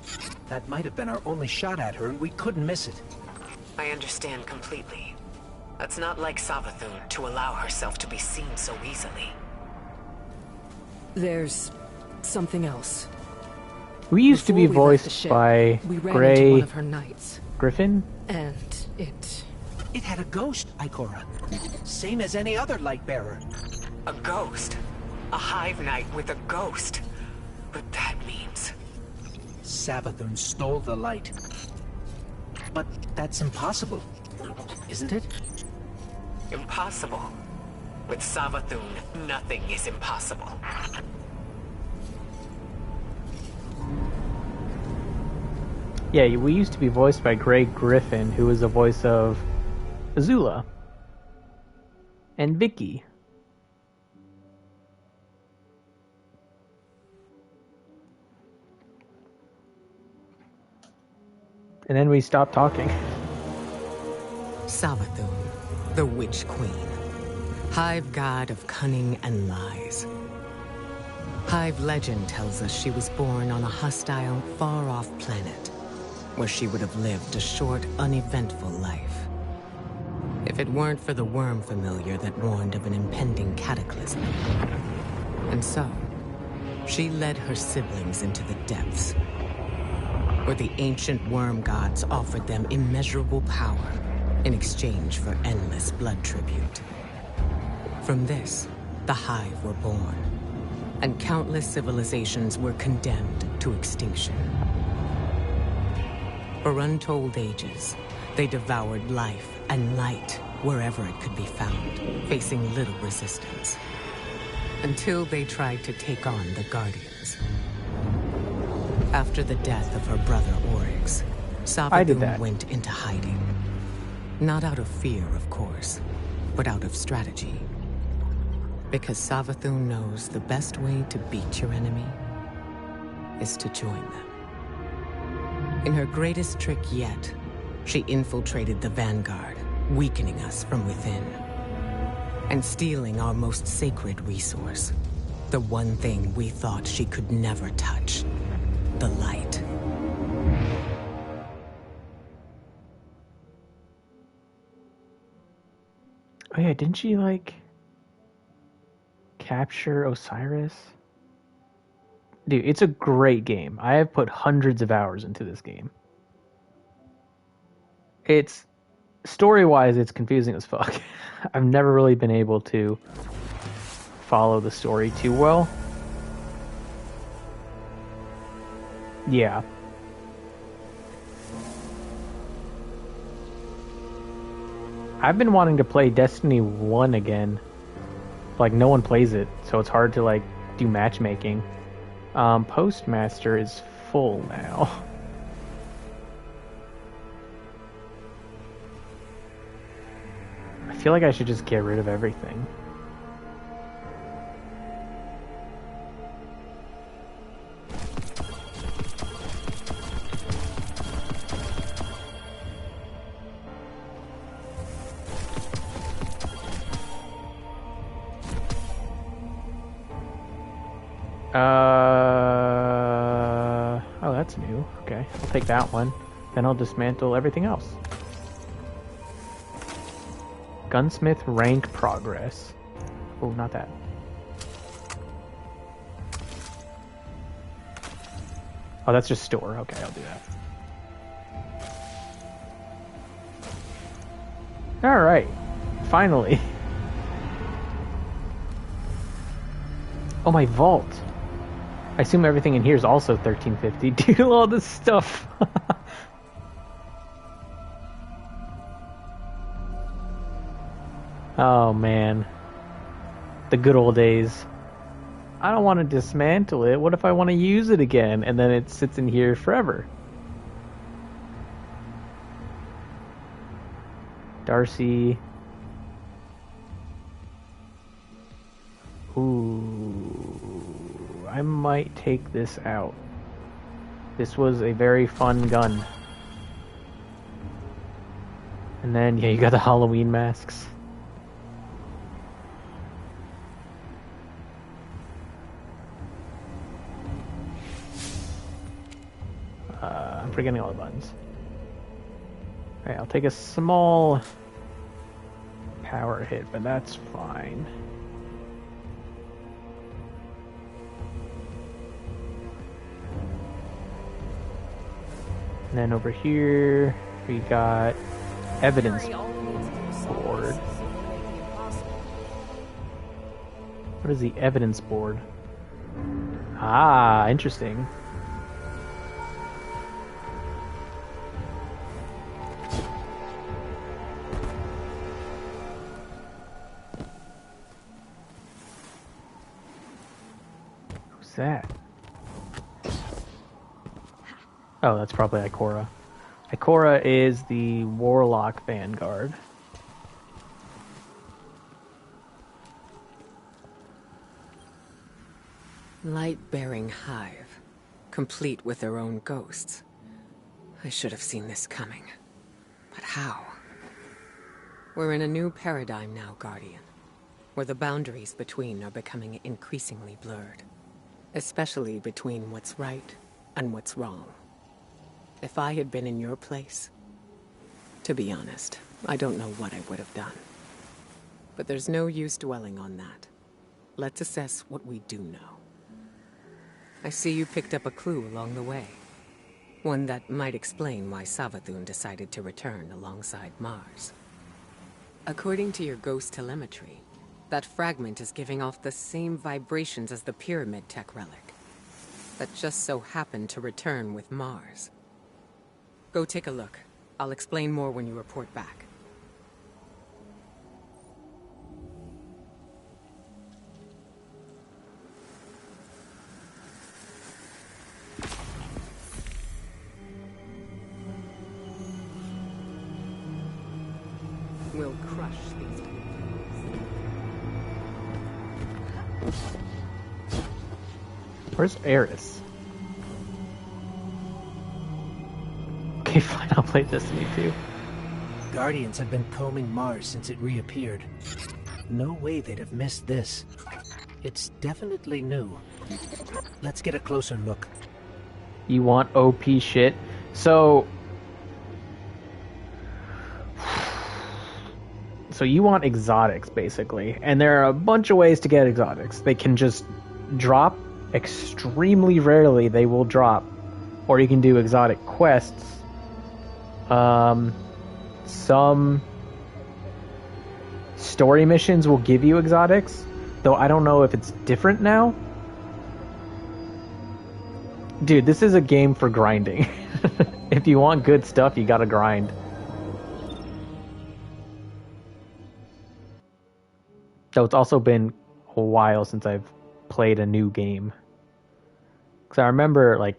That might have been our only shot at her, and we couldn't miss it. I understand completely. It's not like Savathun to allow herself to be seen so easily. There's something else. We used to be Before we left the voiced ship, by we ran into Gray one of her knights, Griffin. and it... It had a ghost, Ikora. Same as any other light bearer. A ghost? A hive knight with a ghost? But that means... Savathun stole the light. But that's impossible, isn't it? Impossible. With Savathun, nothing is impossible. Yeah, we used to be voiced by Gray Griffin, who was the voice of Azula and Vicky. And then we stopped talking. Savathun, the Witch Queen. Hive god of cunning and lies. Hive legend tells us she was born on a hostile, far-off planet, where she would have lived a short, uneventful life. If it weren't for the worm familiar that warned of an impending cataclysm. And so, she led her siblings into the depths, where the ancient worm gods offered them immeasurable power in exchange for endless blood tribute. From this, the Hive were born, and countless civilizations were condemned to extinction. For untold ages, they devoured life and light wherever it could be found, facing little resistance. Until they tried to take on the Guardians. After the death of her brother Oryx, I did Savathun that. went into hiding. Not out of fear, of course, but out of strategy. Because Savathun knows the best way to beat your enemy is to join them. In her greatest trick yet, she infiltrated the Vanguard, weakening us from within. And stealing our most sacred resource. The one thing we thought she could never touch. The light. Oh yeah, didn't she, like, capture Osiris? Dude, it's a great game. I have put hundreds of hours into this game. It's, story-wise, it's confusing as fuck. I've never really been able to follow the story too well. Yeah. I've been wanting to play Destiny 1 again. Like, no one plays it, so it's hard to, like, do matchmaking. Postmaster is full now. I feel like I should just get rid of everything. Oh, that's new. Okay, I'll take that one. Then I'll dismantle everything else. Gunsmith rank progress. Oh, not that. Oh, that's just store. Okay, I'll do that. Alright. Finally. Oh, my vault. I assume everything in here is also 1350. Dude, all this stuff. Oh, man. The good old days. I don't want to dismantle it. What if I want to use it again? And then it sits in here forever. Darcy. Ooh. I might take this out. This was a very fun gun. And then, yeah, you got the Halloween masks. I'm forgetting all the buttons. Alright, I'll take a small power hit, but that's fine. And then over here, we got evidence board. What is the evidence board? Ah, interesting. Who's that? Oh, that's probably Ikora. Ikora is the Warlock Vanguard. Light-bearing hive, complete with their own ghosts. I should have seen this coming. But how? We're in a new paradigm now, Guardian, where the boundaries between are becoming increasingly blurred. Especially between what's right and what's wrong. If I had been in your place, to be honest, I don't know what I would have done. But there's no use dwelling on that. Let's assess what we do know. I see you picked up a clue along the way. One that might explain why Savathun decided to return alongside Mars. According to your ghost telemetry, that fragment is giving off the same vibrations as the pyramid tech relic. That just so happened to return with Mars. Go take a look. I'll explain more when you report back. We'll crush these people. Where's Eris? Okay, fine, I'll play Destiny 2. Guardians have been combing Mars since it reappeared. No way they'd have missed this. It's definitely new. Let's get a closer look. You want OP shit? So you want exotics, basically. And there are a bunch of ways to get exotics. They can just drop. Extremely rarely they will drop. Or you can do exotic quests. Some story missions will give you exotics, though I don't know if it's different now. Dude, this is a game for grinding. If you want good stuff, you gotta grind. Though it's also been a while since I've played a new game. Because I remember, like,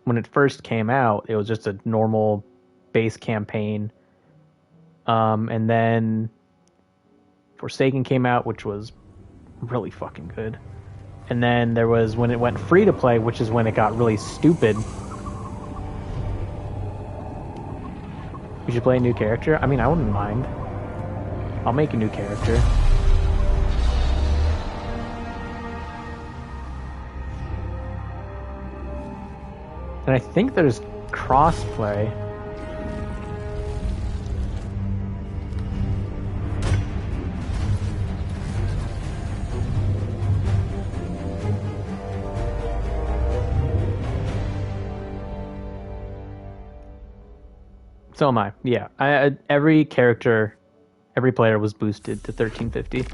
when it first came out, it was just a normal base campaign. And then Forsaken came out, which was really fucking good. And then there was when it went free to play, which is when it got really stupid. You should play a new character? I mean, I wouldn't mind. I'll make a new character. And I think there's crossplay. So am I. Yeah. Every character, every player was boosted to 1350.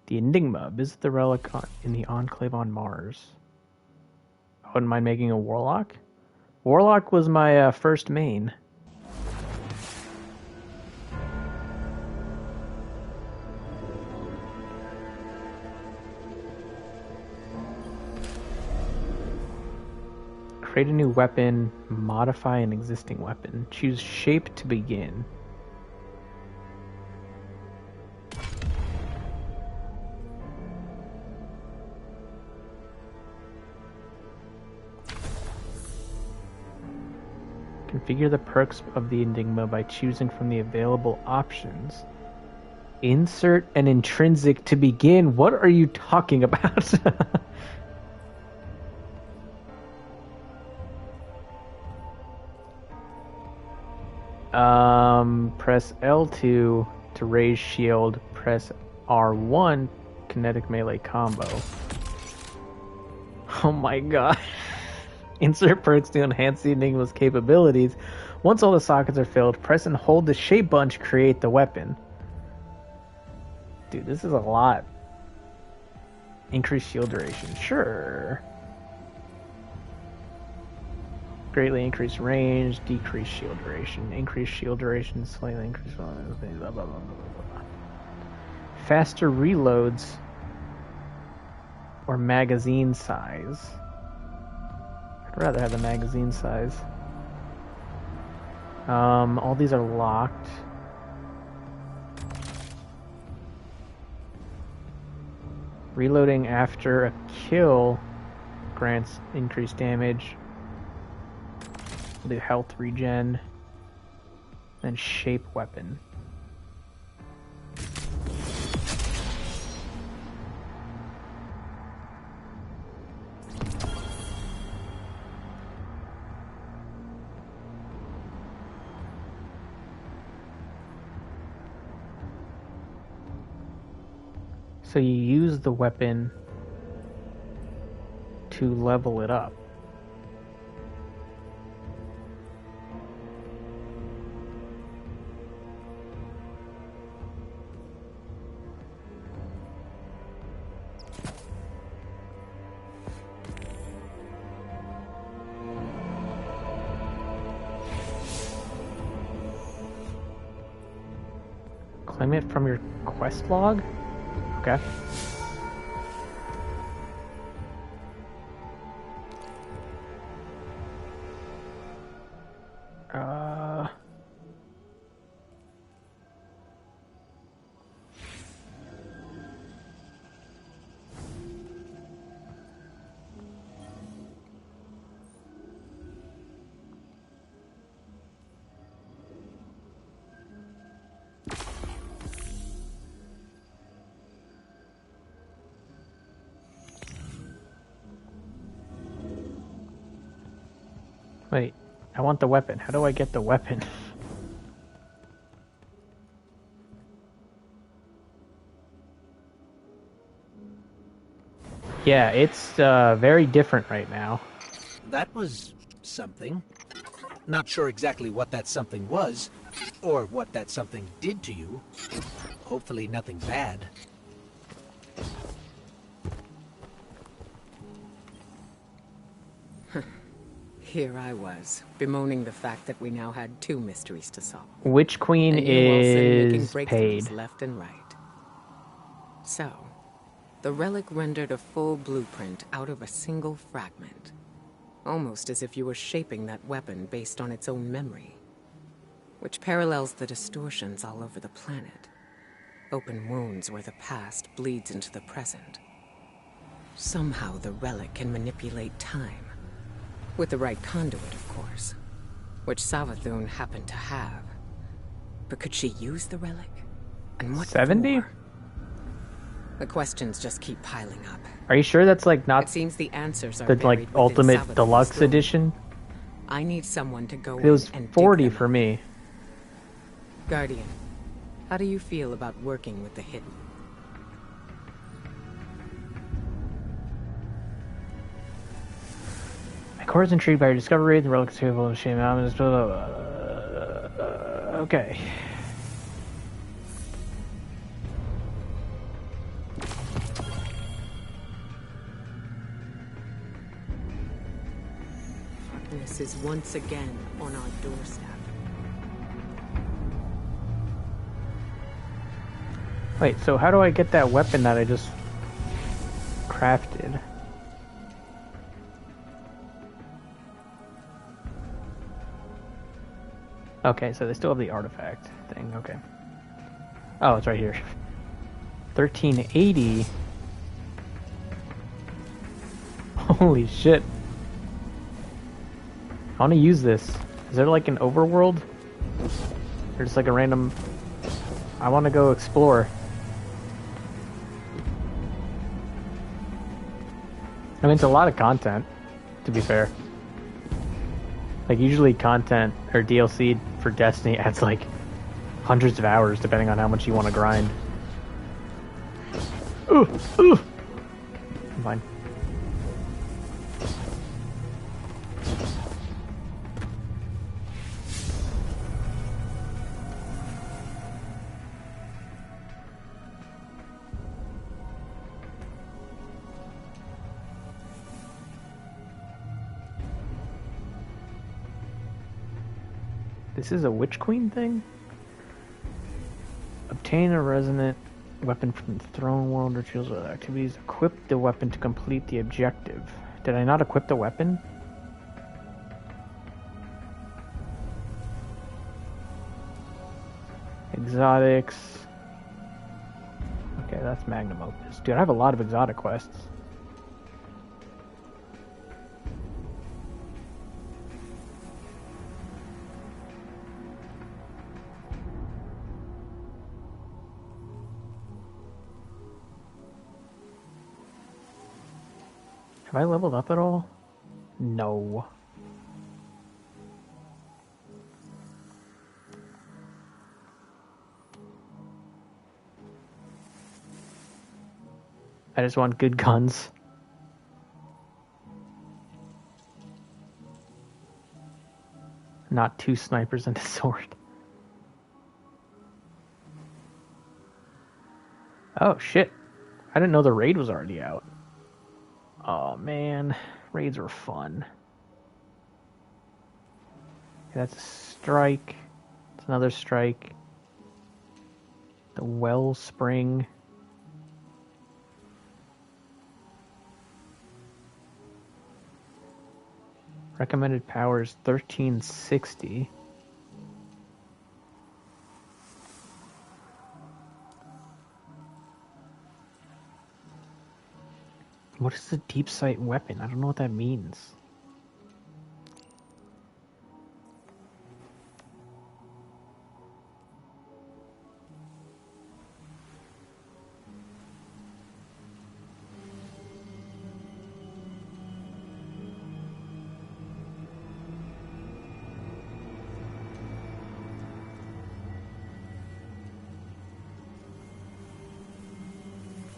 The Enigma. Visit the relic in the Enclave on Mars. I wouldn't mind making a Warlock. Warlock was my first main. Create a new weapon, modify an existing weapon. Choose shape to begin. Configure the perks of the Enigma by choosing from the available options. Insert an intrinsic to begin. What are you talking about? Press L2 to raise shield. Press R1, kinetic melee combo. Oh my god. Insert perks to enhance the Enigma's capabilities. Once all the sockets are filled, press and hold the shape button to create the weapon. Dude, this is a lot. Increase shield duration. Sure. Greatly increase range, decrease shield duration, increase shield duration, slightly increase blah, blah, blah, blah, blah. Faster reloads or magazine size. I'd rather have the magazine size. All these are locked. Reloading after a kill grants increased damage. We'll do health regen. Then shape weapon. So you use the weapon to level it up. Claim it from your quest log? Okay. Wait, I want the weapon. How do I get the weapon? Yeah, it's very different right now. That was something. Not sure exactly what that something was, or what that something did to you. Hopefully nothing bad. Here I was, bemoaning the fact that we now had two mysteries to solve. Which queen And you all say making is breakthroughs paid? left and right. So, The relic rendered a full blueprint out of a single fragment. Almost as if you were shaping that weapon based on its own memory. Which parallels the distortions all over the planet. Open wounds where the past bleeds into the present. Somehow the relic can manipulate time. With the right conduit, of course. Which Savathun happened to have. But could she use the relic? And what 70? for? The questions just keep piling up. Are you sure that's like It not seems the answers are the buried like within ultimate Savathun's deluxe throne. edition? I need someone to go It was in and dig 40 them for up. me. Guardian, how do you feel about working with the hidden? My core is intrigued by your discovery. The relic's capable of shame. Okay. This is once again on our doorstep. Wait, so how do I get that weapon that I just crafted? Okay, so they still have the artifact thing, okay. Oh, it's right here. 1380. Holy shit. I want to use this. Is there like an overworld? Or just like a random... I want to go explore. I mean, it's a lot of content, to be fair. Like, usually content or DLC for Destiny adds like hundreds of hours, depending on how much you want to grind. Ooh! Ooh! I'm fine. This is a Witch Queen thing? Obtain a resonant weapon from the throne world reveals other activities. Equip the weapon to complete the objective. Did I not equip the weapon? Exotics. Okay, that's Magnum Opus. Dude, I have a lot of exotic quests. Have I leveled up at all? No. I just want good guns. Not two snipers and a sword. Oh shit. I didn't know the raid was already out. Oh man, raids were fun. Okay, that's a strike. It's another strike. The Wellspring. Recommended power is 1360. What is the deep sight weapon? I don't know what that means.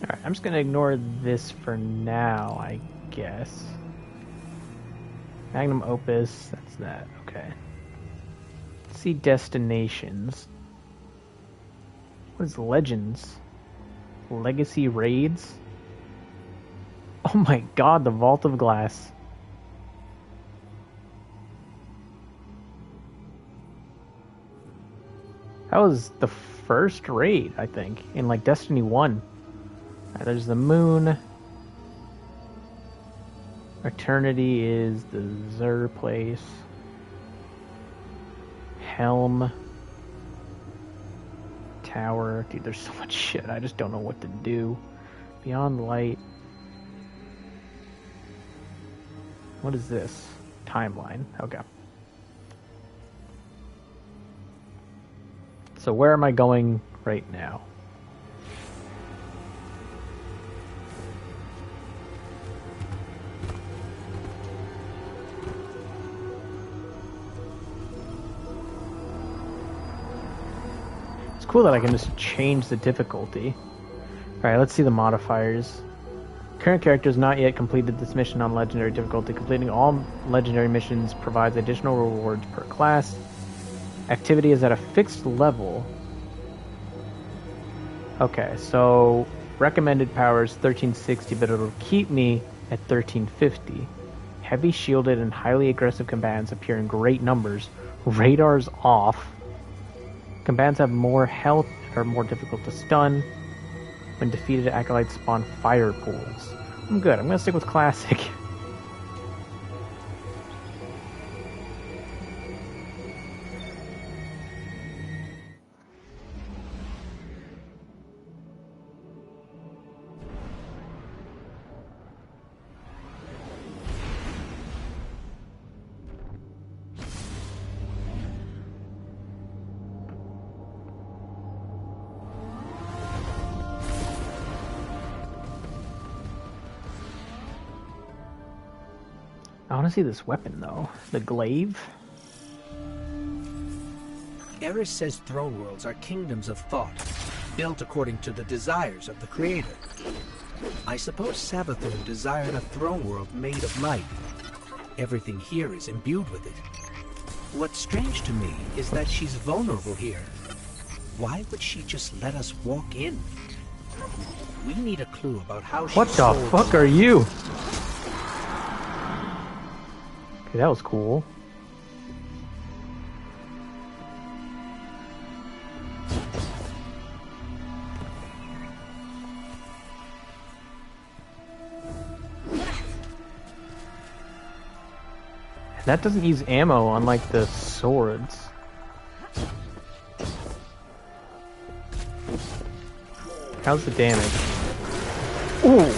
Alright, I'm just gonna ignore this for now, I guess. Magnum Opus, that's that, okay. Let's see destinations. What is Legends? Legacy Raids? Oh my god, the Vault of Glass. That was the first raid, I think, in like Destiny 1. Alright, there's the moon. Eternity is the Zur place. Helm. Tower. Dude, there's so much shit. I just don't know what to do. Beyond light. What is this? Timeline. Okay. So where am I going right now? It's cool that I can just change the difficulty. Alright, let's see the modifiers. Current character has not yet completed this mission on legendary difficulty. Completing all legendary missions provides additional rewards per class. Activity is at a fixed level. Okay, so recommended power is 1360, but it'll keep me at 1350. Heavy shielded and highly aggressive combatants appear in great numbers. Radar's off. Combatants have more health, are more difficult to stun. When defeated, acolytes spawn fire pools. I'm good. I'm gonna stick with classic. I want to see this weapon, though. The glaive? Eris says throne worlds are kingdoms of thought, built according to the desires of the creator. I suppose Savathun desired a throne world made of light. Everything here is imbued with it. What's strange to me is that she's vulnerable here. Why would she just let us walk in? We need a clue about how she What the fuck are you? Okay, that was cool. That doesn't use ammo unlike the swords. How's the damage? Ooh!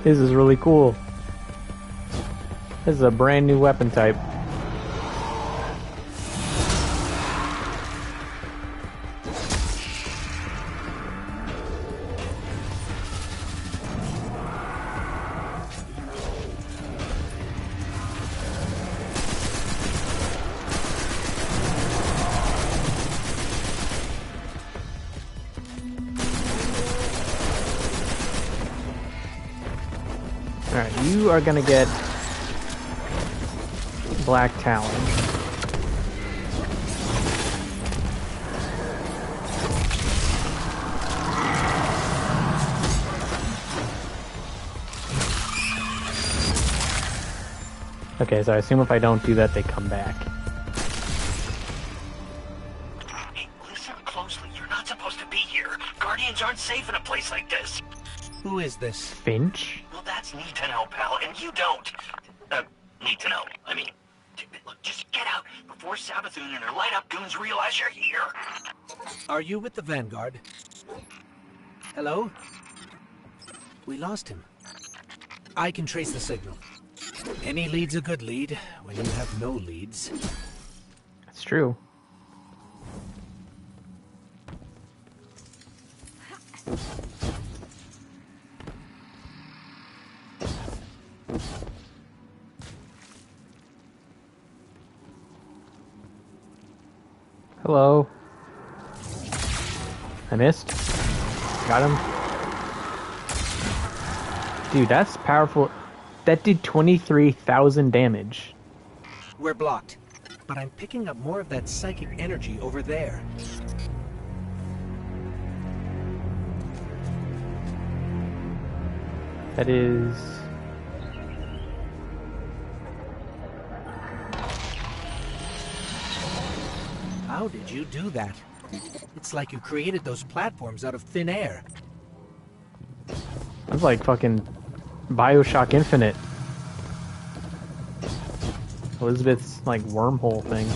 This is really cool. This is a brand new weapon type. Alright, you are gonna get Black Talon. Okay, so I assume if I don't do that, they come back. Hey, listen closely. You're not supposed to be here. Guardians aren't safe in a place like this. Who is this? Finch? Well, that's neat to know, pal, and you don't. Need to know. I mean, look, just get out before Savathun and her light-up goons realize you're here. Are you with the Vanguard? Hello? We lost him. I can trace the signal. Any lead's a good lead when you have no leads. That's true. Hello. I missed. Got him. Dude, that's powerful. That did 23,000 damage. We're blocked, but I'm picking up more of that psychic energy over there. That is... How did you do that? It's like you created those platforms out of thin air. That's like fucking Bioshock Infinite. Elizabeth's like wormhole thing.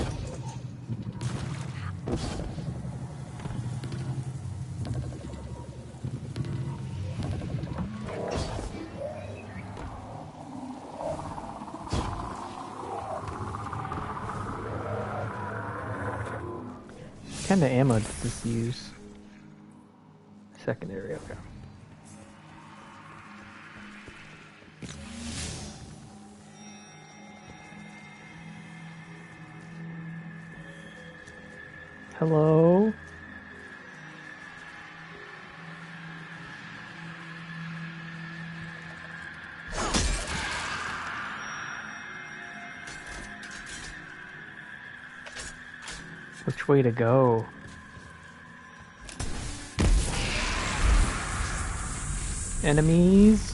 What kind of ammo does this use? Secondary, okay. Hello? Which way to go? Enemies?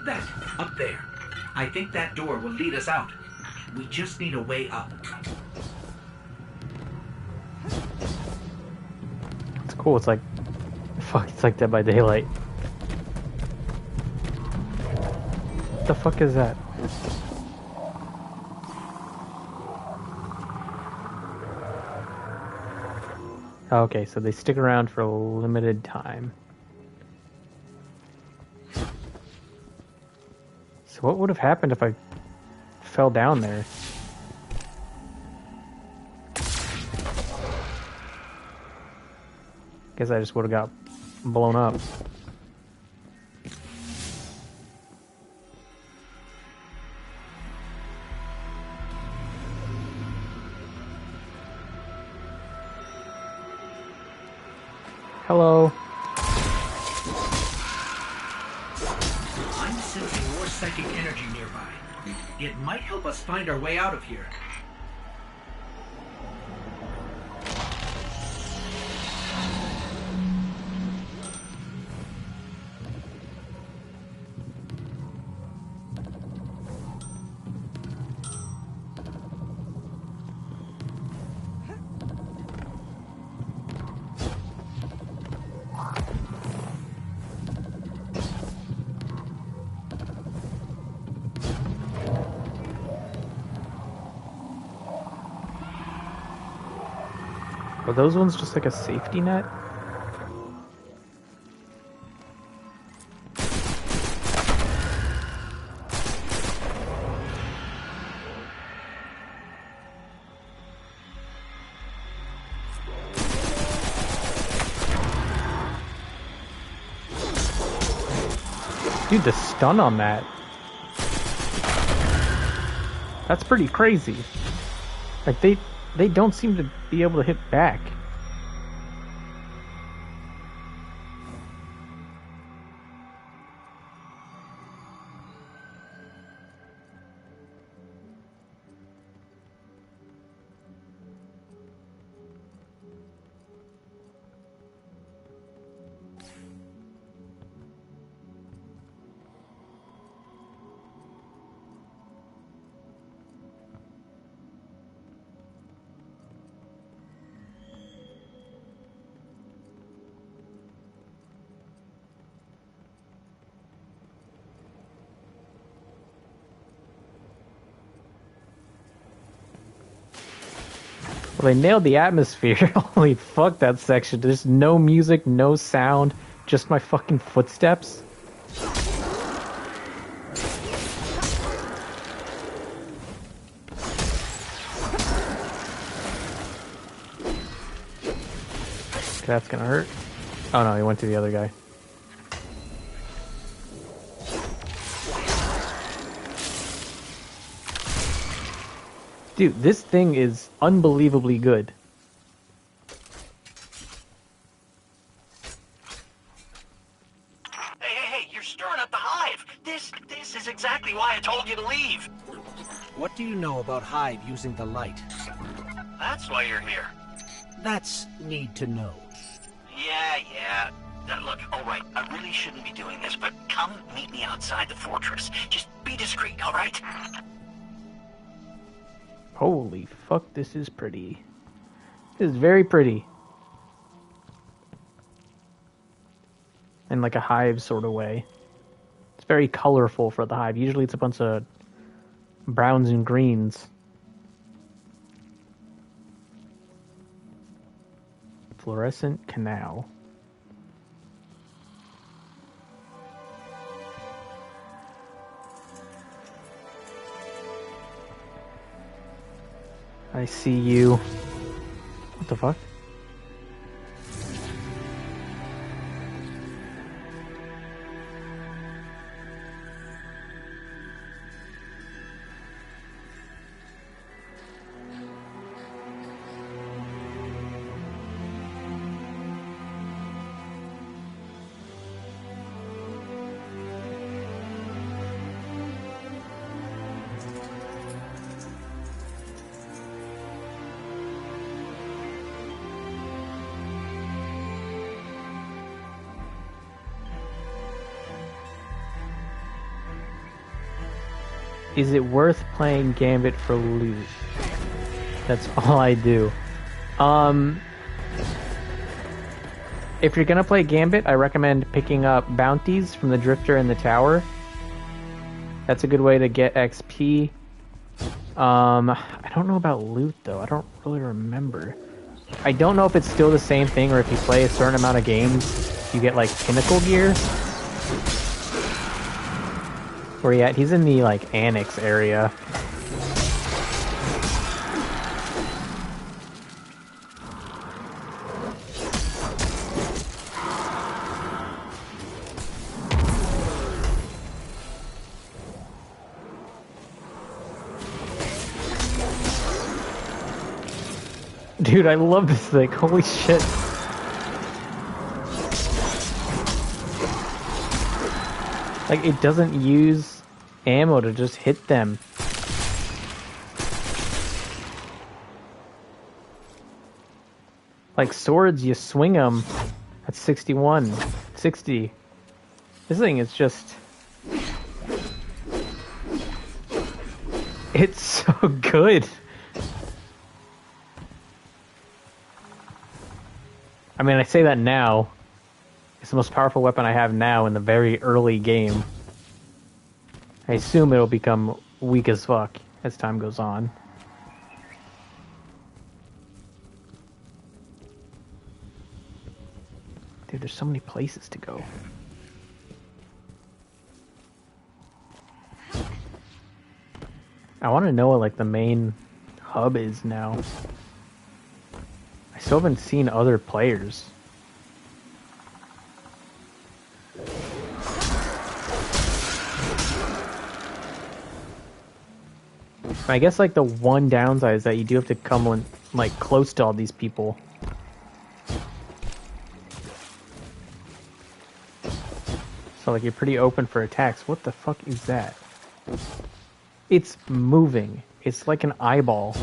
That, up there. I think that door will lead us out. We just need a way up. It's cool, it's like... Fuck, it's like Dead by Daylight. What the fuck is that? Okay, so they stick around for a limited time. So what would have happened if I fell down there? Guess I just would have got blown up. Hello. I'm sensing more psychic energy nearby. It might help us find our way out of here. Are those ones just like a safety net? Dude, the stun on that. That's pretty crazy. Like they don't seem to be able to hit back. Well, they nailed the atmosphere. Holy fuck, that section. There's no music, no sound, just my fucking footsteps? That's gonna hurt. Oh no, he went to the other guy. Dude, this thing is unbelievably good. Hey, you're stirring up the hive. This is exactly why I told you to leave. What do you know about Hive using the light? That's why you're here. That's need to know. Yeah. Look, all right, I really shouldn't be doing this, but come meet me outside the fortress. Just be discreet, all right? Holy fuck, this is pretty. This is very pretty. In like a hive sort of way. It's very colorful for the hive. Usually it's a bunch of browns and greens. Fluorescent canal. I see you. What the fuck? Is it worth playing Gambit for loot? That's all I do. If you're gonna play Gambit, I recommend picking up bounties from the Drifter and the Tower. That's a good way to get XP. I don't know about loot though. I don't really remember. I don't know if it's still the same thing or if you play a certain amount of games, you get like pinnacle gear. Where he at? He's in the like annex area. Dude, I love this thing. Holy shit. Like, it doesn't use ammo to just hit them. Like swords, you swing them. That's 61, 60. This thing is just... It's so good. I mean, I say that now. It's the most powerful weapon I have now in the very early game. I assume it'll become weak as fuck as time goes on. Dude, there's so many places to go. I want to know what, like, the main hub is now. I still haven't seen other players. I guess, like, the one downside is that you do have to come, like, close to all these people. So, like, you're pretty open for attacks. What the fuck is that? It's moving. It's like an eyeball.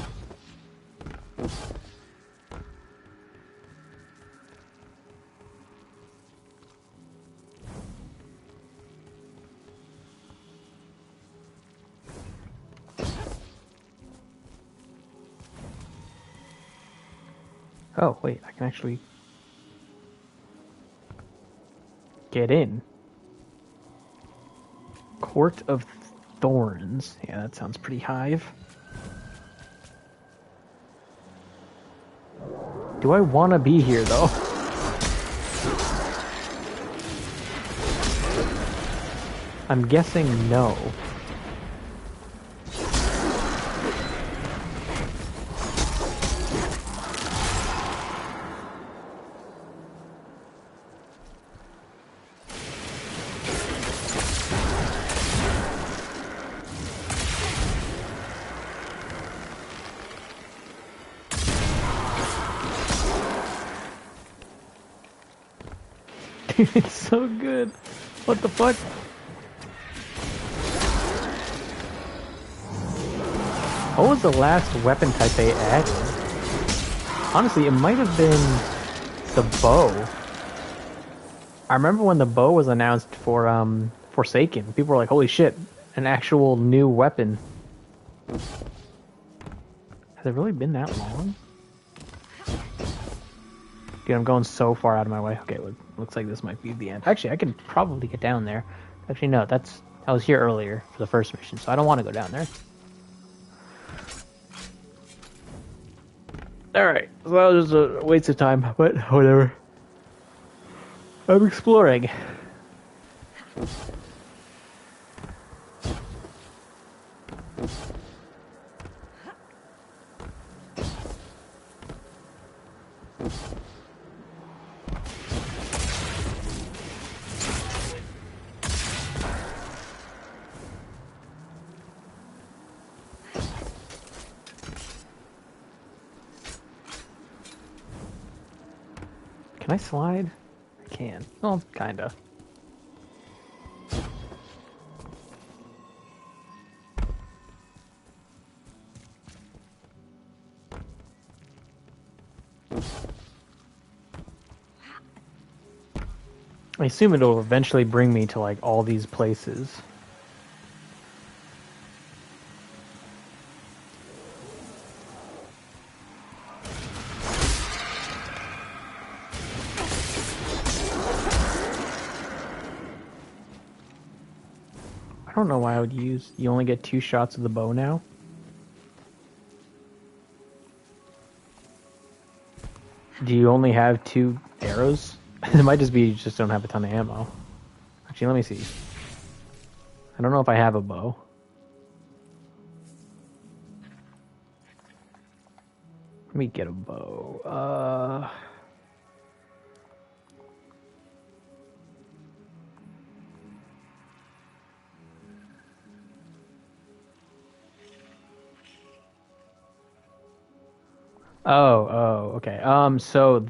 Oh, wait, I can actually get in. Court of Thorns. Yeah, that sounds pretty hive. Do I want to be here, though? I'm guessing no. It's so good. What the fuck? What was the last weapon type they added? Honestly, it might have been the bow. I remember when the bow was announced for Forsaken. People were like, "Holy shit, an actual new weapon." Has it really been that long? Dude, I'm going so far out of my way. Okay, looks like this might be the end. Actually, I can probably get down there. Actually, no, I was here earlier for the first mission, so I don't want to go down there. Alright, so that was a waste of time, but whatever. I'm exploring. Can I slide? I can. Well, kinda. I assume it'll eventually bring me to, like, all these places. I don't know why I would use... You only get 2 shots of the bow now? Do you only have 2 arrows? It might just be you just don't have a ton of ammo. Actually, let me see. I don't know if I have a bow. Let me get a bow. Oh, okay. So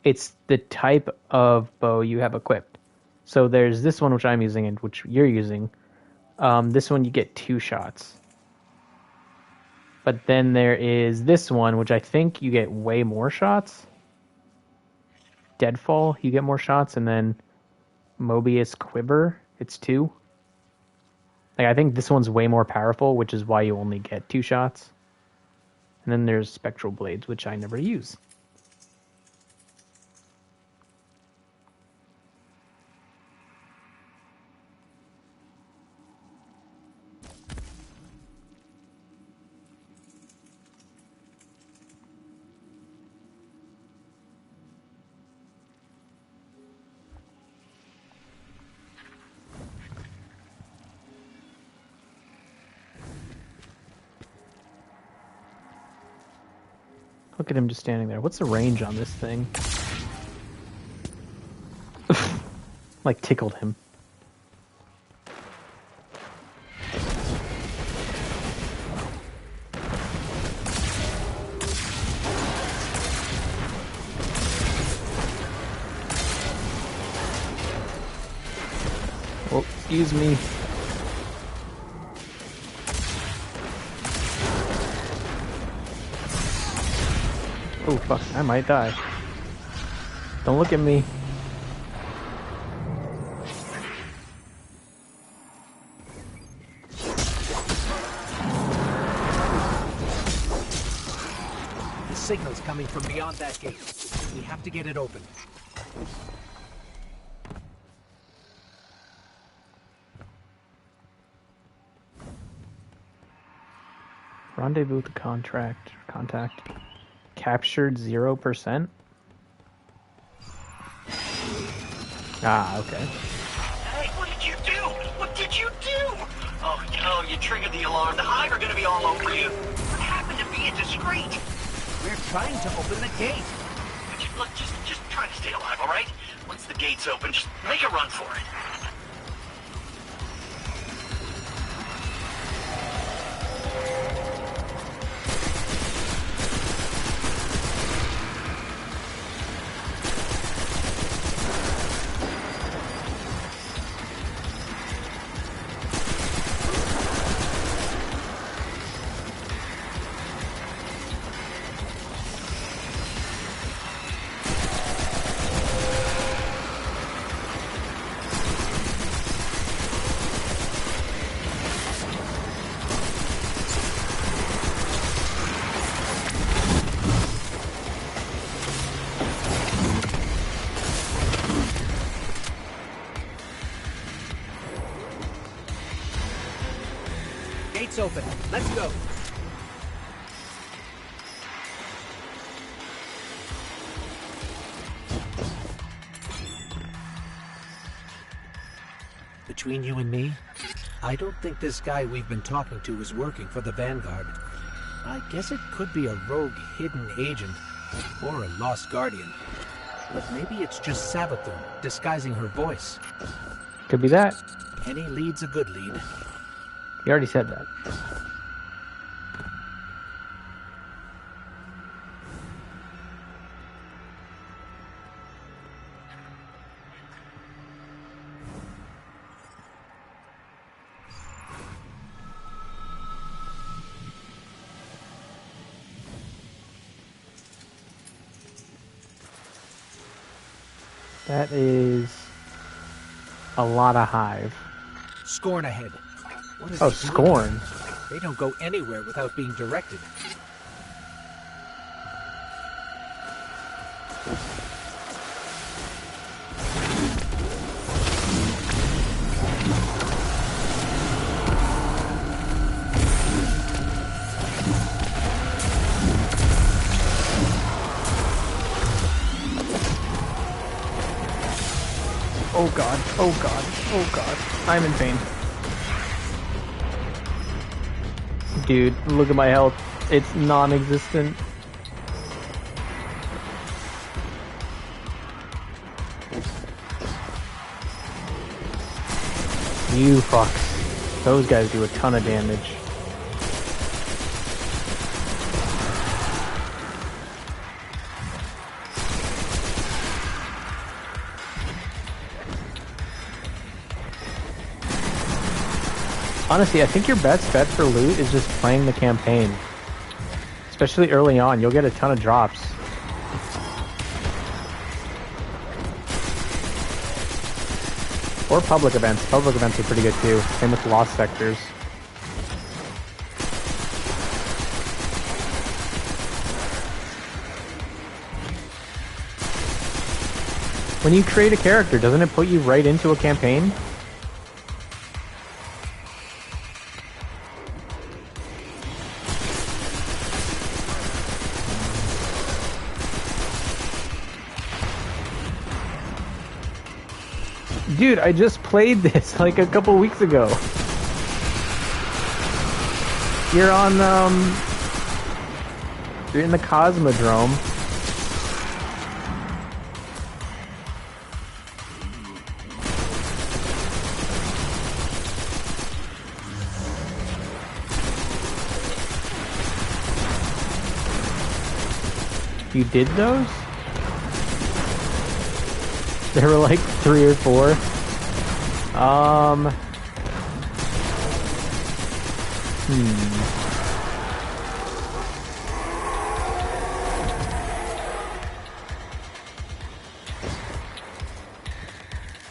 it's the type of bow you have equipped. So there's this one which I'm using and which you're using. This one you get 2 shots. But then there is this one which I think you get way more shots. Deadfall, you get more shots, and then Mobius Quiver, it's 2. Like I think this one's way more powerful, which is why you only get 2 shots. And then there's Spectral Blades, which I never use. Look at him just standing there. What's the range on this thing? Like tickled him. Oh, excuse me. Oh fuck, I might die. Don't look at me. The signal's coming from beyond that gate. We have to get it open. Rendezvous with the contact. Captured 0%? Ah, okay. Hey, what did you do? Oh, you triggered the alarm. The Hive are gonna be all over you. What happened to being discreet? We're trying to open the gate. Look, just try to stay alive, all right? Once the gate's open, just make a run for it. Gate's open. Let's go. Between you and me, I don't think this guy we've been talking to is working for the Vanguard. I guess it could be a rogue hidden agent, or a lost guardian. But maybe it's just Savathun disguising her voice. Could be that. Any lead's a good lead. You already said that. That is a lot of Hive. Scorn ahead. What is Oh, he doing? Scorn. They don't go anywhere without being directed. Oh god, oh god, oh god. I'm in pain. Dude, look at my health. It's non-existent. You fucks. Those guys do a ton of damage. Honestly, I think your best bet for loot is just playing the campaign. Especially early on, you'll get a ton of drops. Or public events. Public events are pretty good too. Same with lost sectors. When you create a character, doesn't it put you right into a campaign? Dude, I just played this like a couple weeks ago. You're on, you're in the Cosmodrome. You did those? There were like 3 or 4. I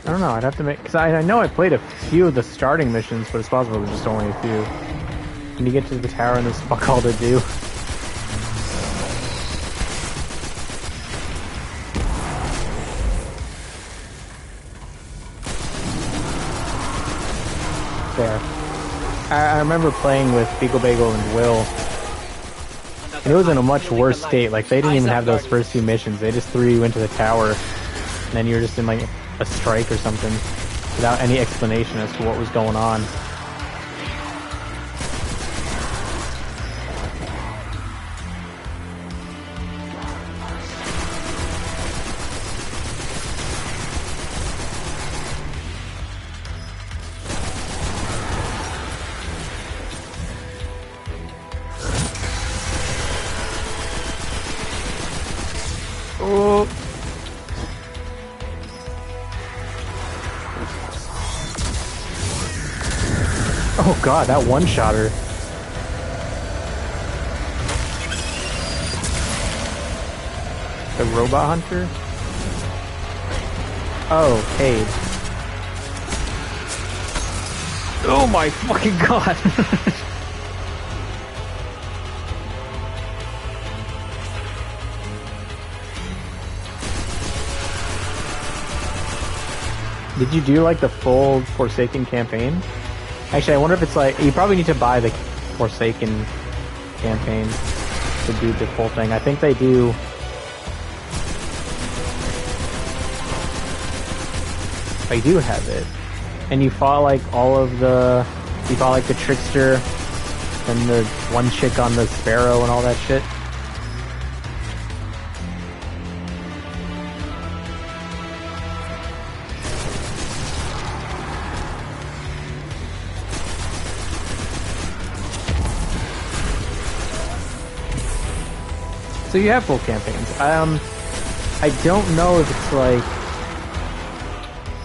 don't know, I'd have to make... Because I know I played a few of the starting missions, but it's possible there's just only a few. When you get to the tower and there's fuck all to do. There. I remember playing with Beagle Bagel and Will, and it was in a much worse state. Like, they didn't even have those first 2 missions. They just threw you into the tower, and then you were just in, like, a strike or something, without any explanation as to what was going on. Oh god, that one-shotter. The robot hunter? Oh, Cade. Oh my fucking god! Did you do like the full Forsaken campaign? Actually, I wonder if it's like, you probably need to buy the Forsaken campaign to do the full thing. I think they do. I do have it. And you fought like all of the, you fought like the Trickster and the one chick on the Sparrow and all that shit. So you have full campaigns. I don't know if it's like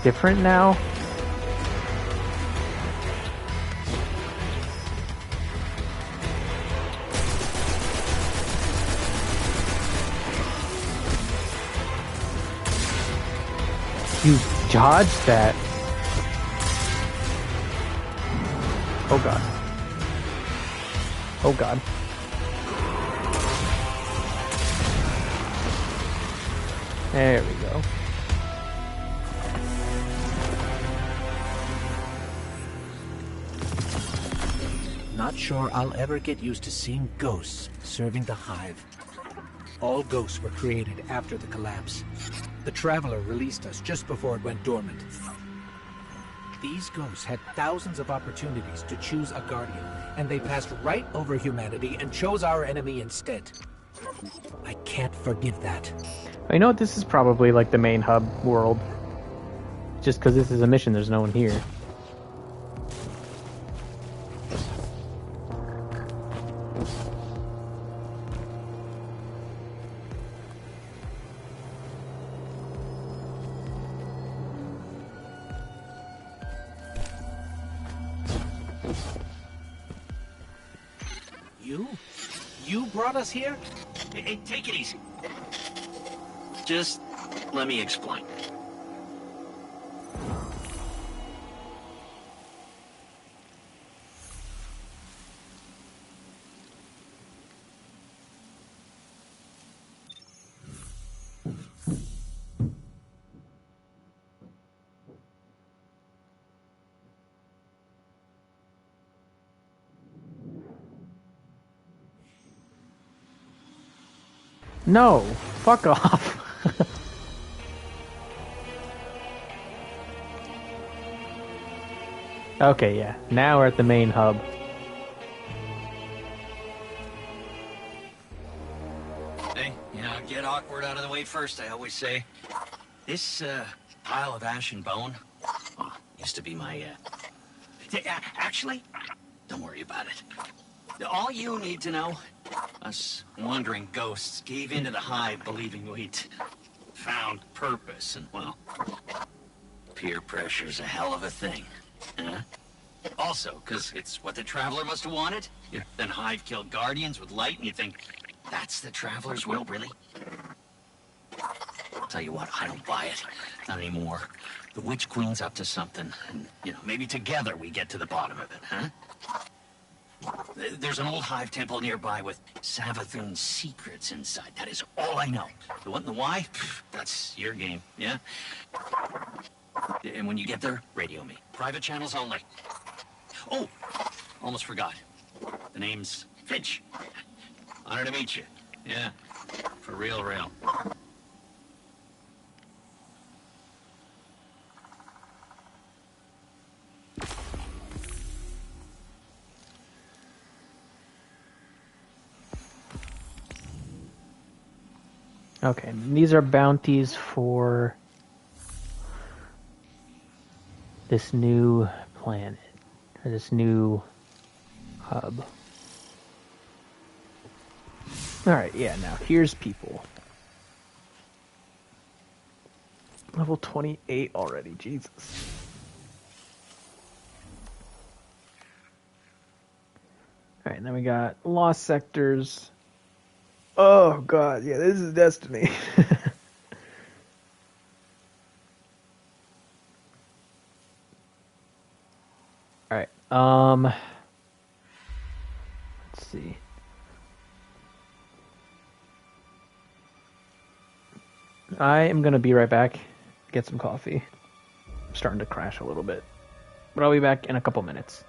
different now. You dodged that. Oh god. Oh god. There we go. Not sure I'll ever get used to seeing ghosts serving the hive. All ghosts were created after the collapse. The Traveler released us just before it went dormant. These ghosts had thousands of opportunities to choose a guardian, and they passed right over humanity and chose our enemy instead. I can't forgive that. You know what? This is probably like the main hub world. Just because this is a mission, there's no one here. You brought us here? Hey, take it easy. Just let me explain. No, fuck off. Okay, yeah. Now we're at the main hub. Hey, get awkward out of the way first, I always say. This, pile of ash and bone, used to be my, actually, don't worry about it. All you need to know, us wandering ghosts gave into the hive believing we'd found purpose, and, well, peer pressure's a hell of a thing, huh? Also, because it's what the Traveler must have wanted. Then hive killed guardians with light, and you think, that's the Traveler's will, really? I'll tell you what, I don't buy it. Not anymore. The Witch Queen's up to something, and, maybe together we get to the bottom of it, huh? There's an old hive temple nearby with Savathun's secrets inside. That is all I know. The what and the why? That's your game, yeah? And when you get there, radio me. Private channels only. Oh, almost forgot. The name's Finch. Honor to meet you. Yeah, for real, real. Okay, and these are bounties for this new planet, or this new hub. Alright, yeah, now here's people. Level 28 already, Jesus. Alright, and then we got Lost Sectors. Oh god, yeah, this is Destiny. Alright, let's see. I am gonna be right back. Get some coffee. I'm starting to crash a little bit. But I'll be back in a couple minutes.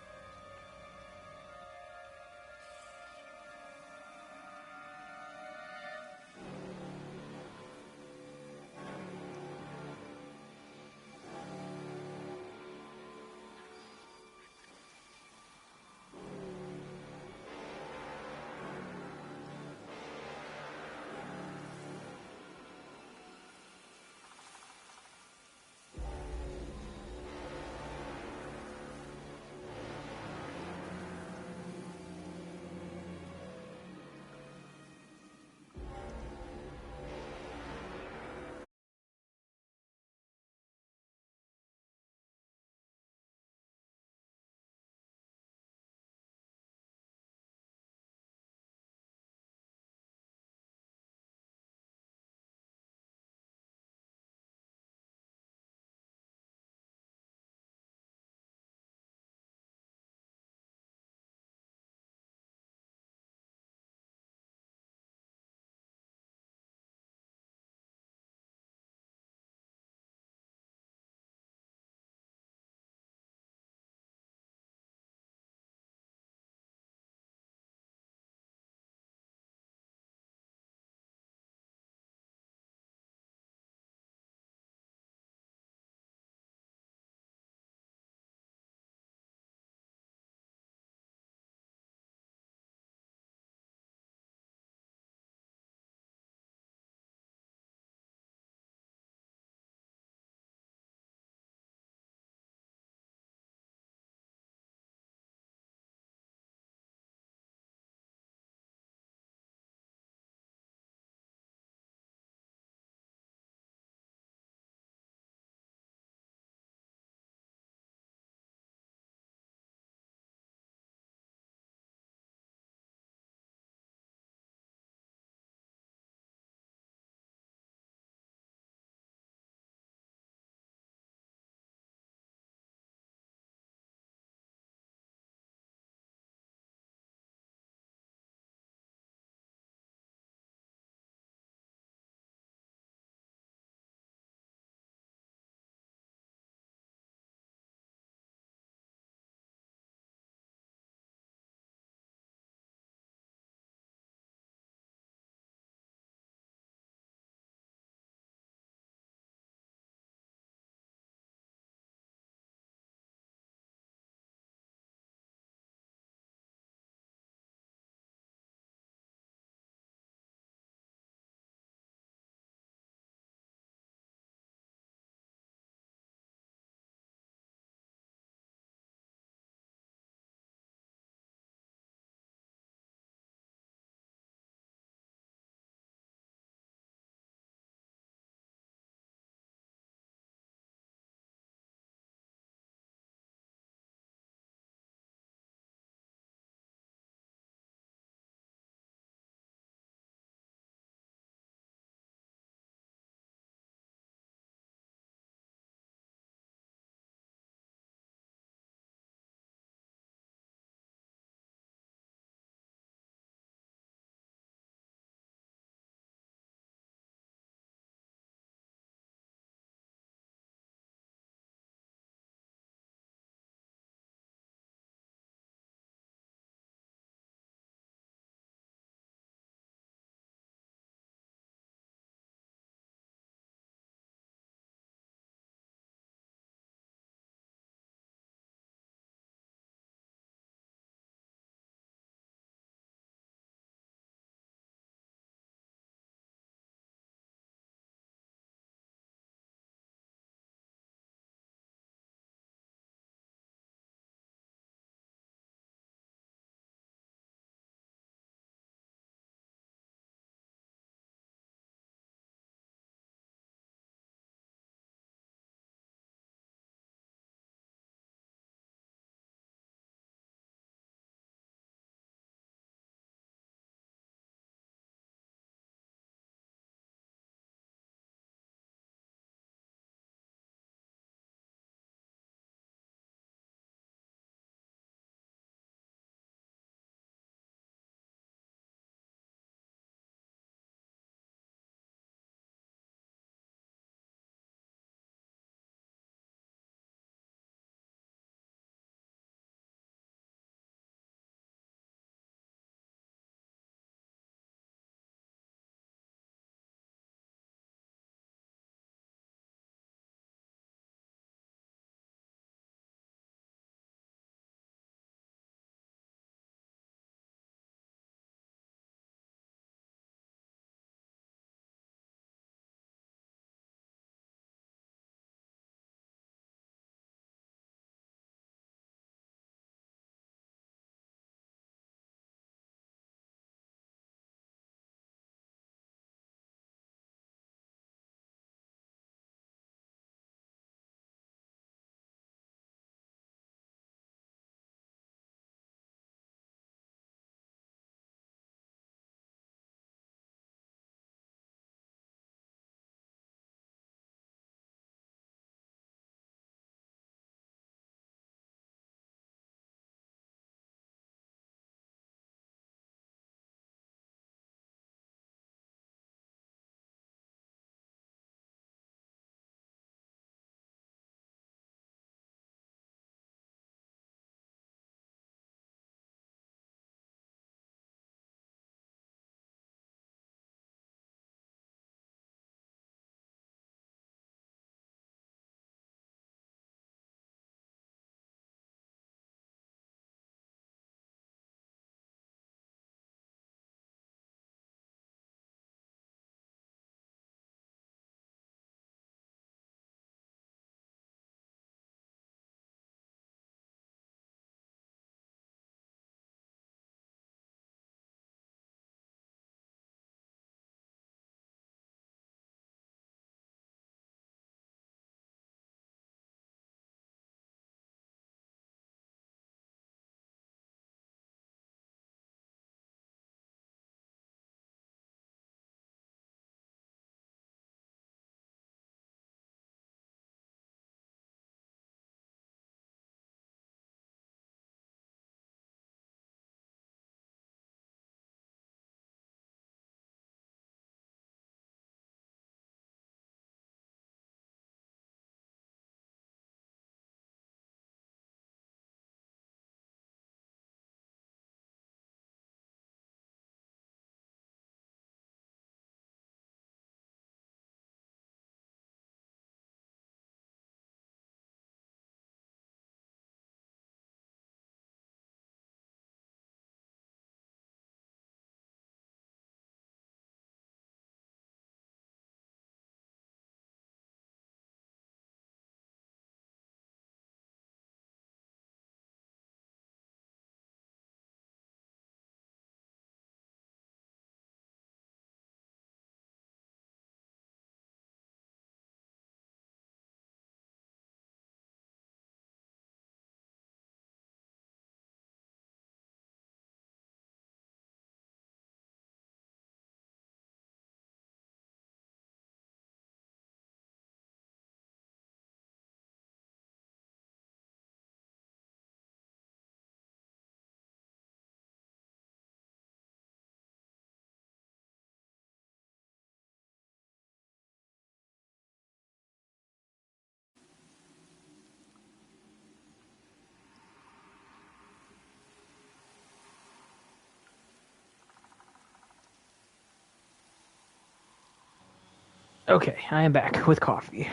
Okay, I am back with coffee.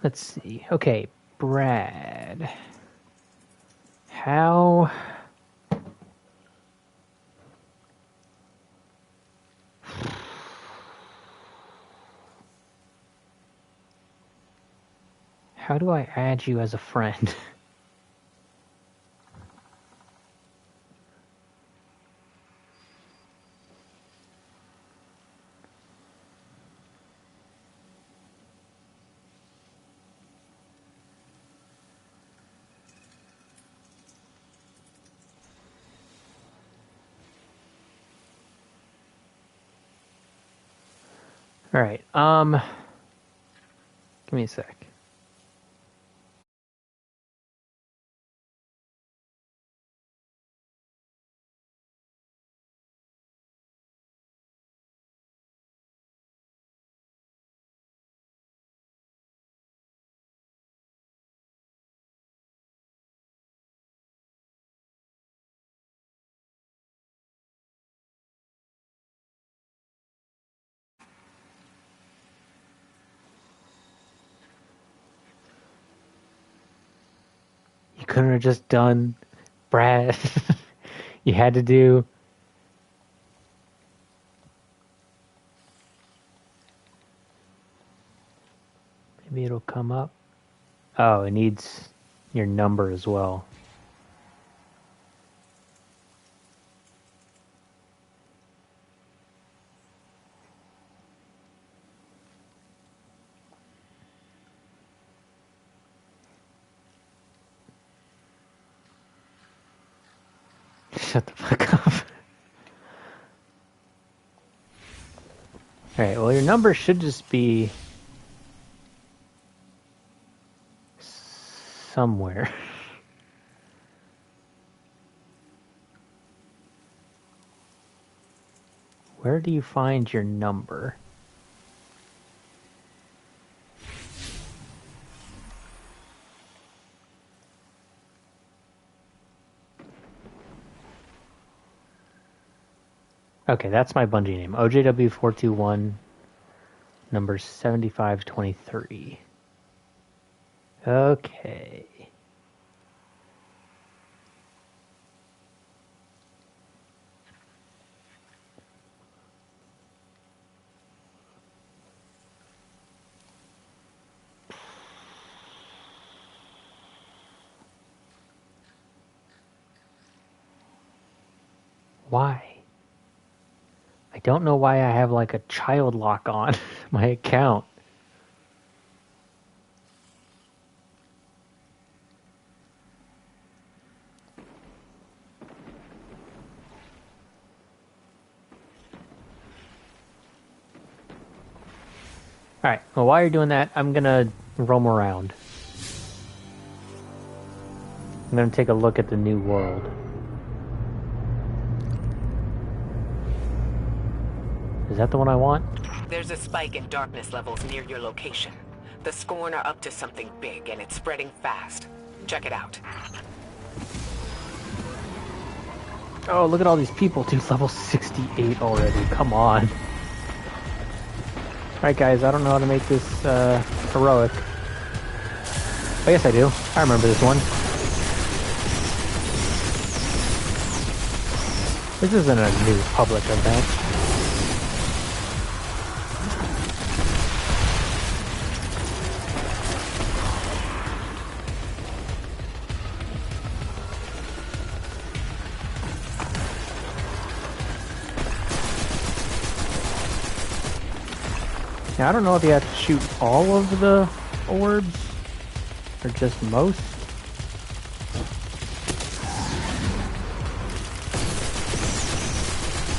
Let's see. Okay, Brad. How do I add you as a friend? All right. Give me a sec. You couldn't have just done Brad. You had to do. Maybe it'll come up. Oh, it needs your number as well. Shut the fuck up. Alright, well, your number should just be somewhere. Where do you find your number? Okay, that's my Bungie name. OJW421, number 7523. Okay. Why? I don't know why I have like a child lock on my account. Alright, well, while you're doing that, I'm gonna roam around. I'm gonna take a look at the new world. Is that the one I want? There's a spike in darkness levels near your location. The Scorn are up to something big, and it's spreading fast. Check it out. Oh, look at all these people. Dude, level 68 already. Come on. Alright, guys, I don't know how to make this heroic. Oh, yes, I do. I remember this one. This isn't a new public event. Now, I don't know if you have to shoot all of the orbs, or just most.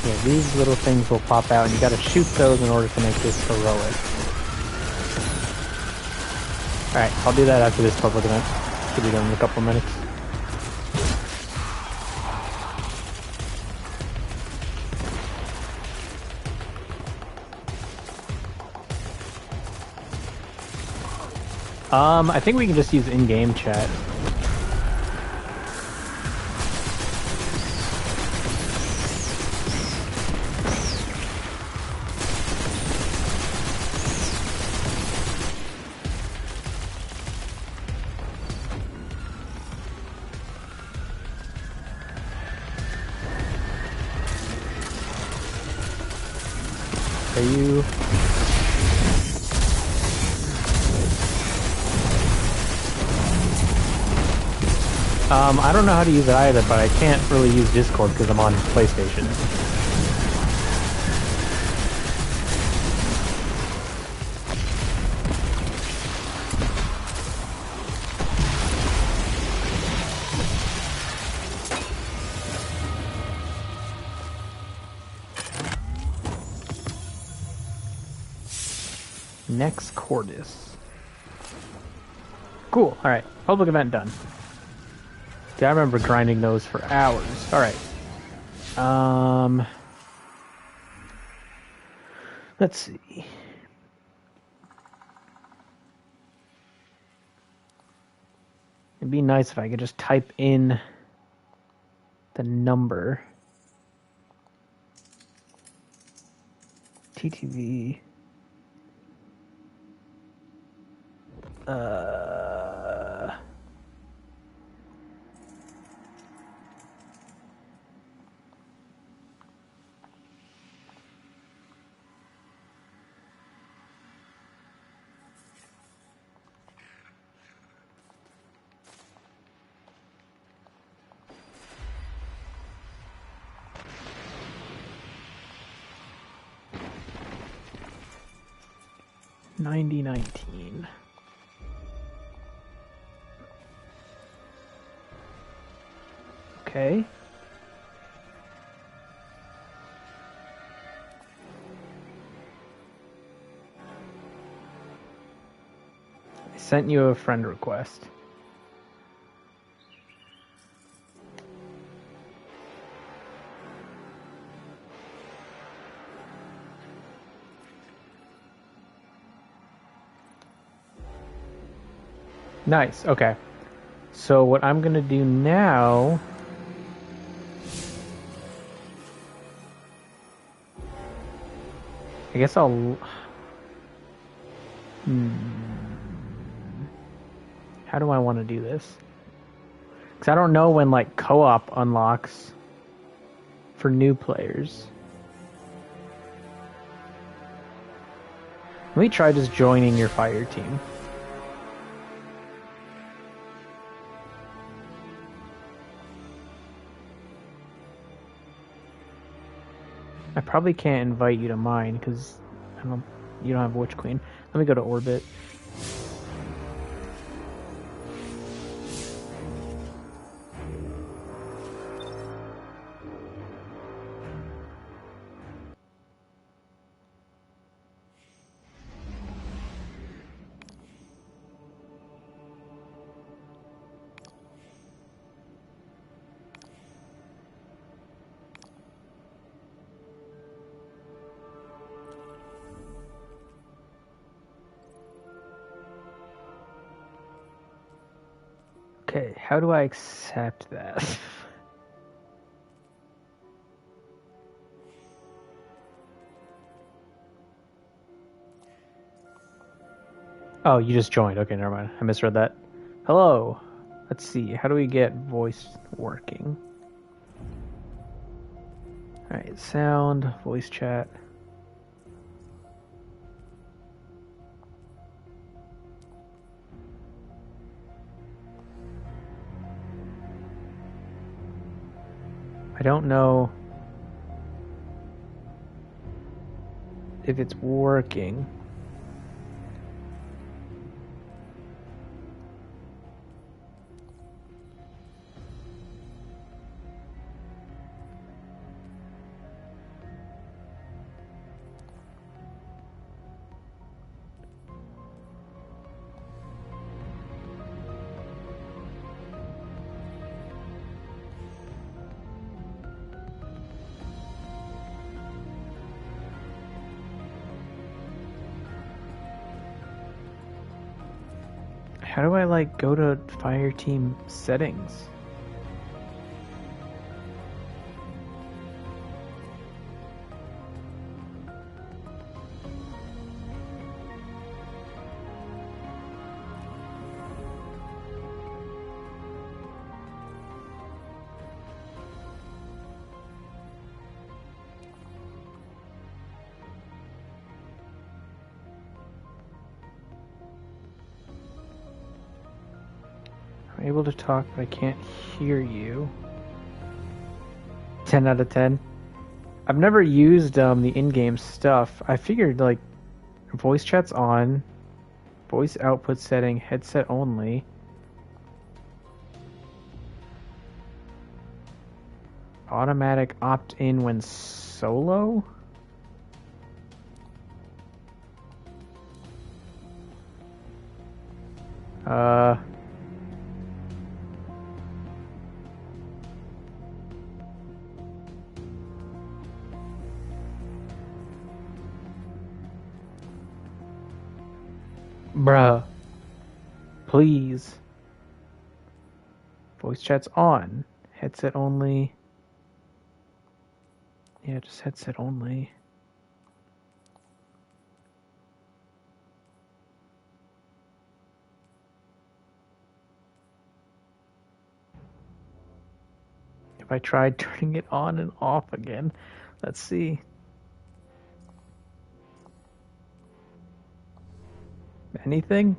Yeah, these little things will pop out, and you gotta shoot those in order to make this heroic. Alright, I'll do that after this public event. Should be done in a couple minutes. I think we can just use in-game chat. Are you... I don't know how to use it either, but I can't really use Discord because I'm on PlayStation. Next Cordis. Cool. Alright. Public event done. Yeah, I remember grinding those for hours. Alright. Let's see. It'd be nice if I could just type in the number. TTV. 9019. Okay. I sent you a friend request. Nice, okay. So what I'm gonna do now... I guess I'll... How do I want to do this? Because I don't know when, like, co-op unlocks for new players. Let me try just joining your fire team. I probably can't invite you to mine because you don't have Witch Queen. Let me go to Orbit. Okay, how do I accept that? Oh, you just joined. Okay, never mind. I misread that. Hello. Let's see. How do we get voice working? Alright, sound, voice chat. I don't know if it's working. How do I, like, go to fire team settings? I'm able to talk, but I can't hear you. 10 out of 10. I've never used the in-game stuff. I figured, like, voice chat's on, voice output setting, headset only. Automatic opt-in when solo? Bruh. Please. Voice chat's on. Headset only. Yeah, just headset only. If I tried turning it on and off again, let's see. Anything?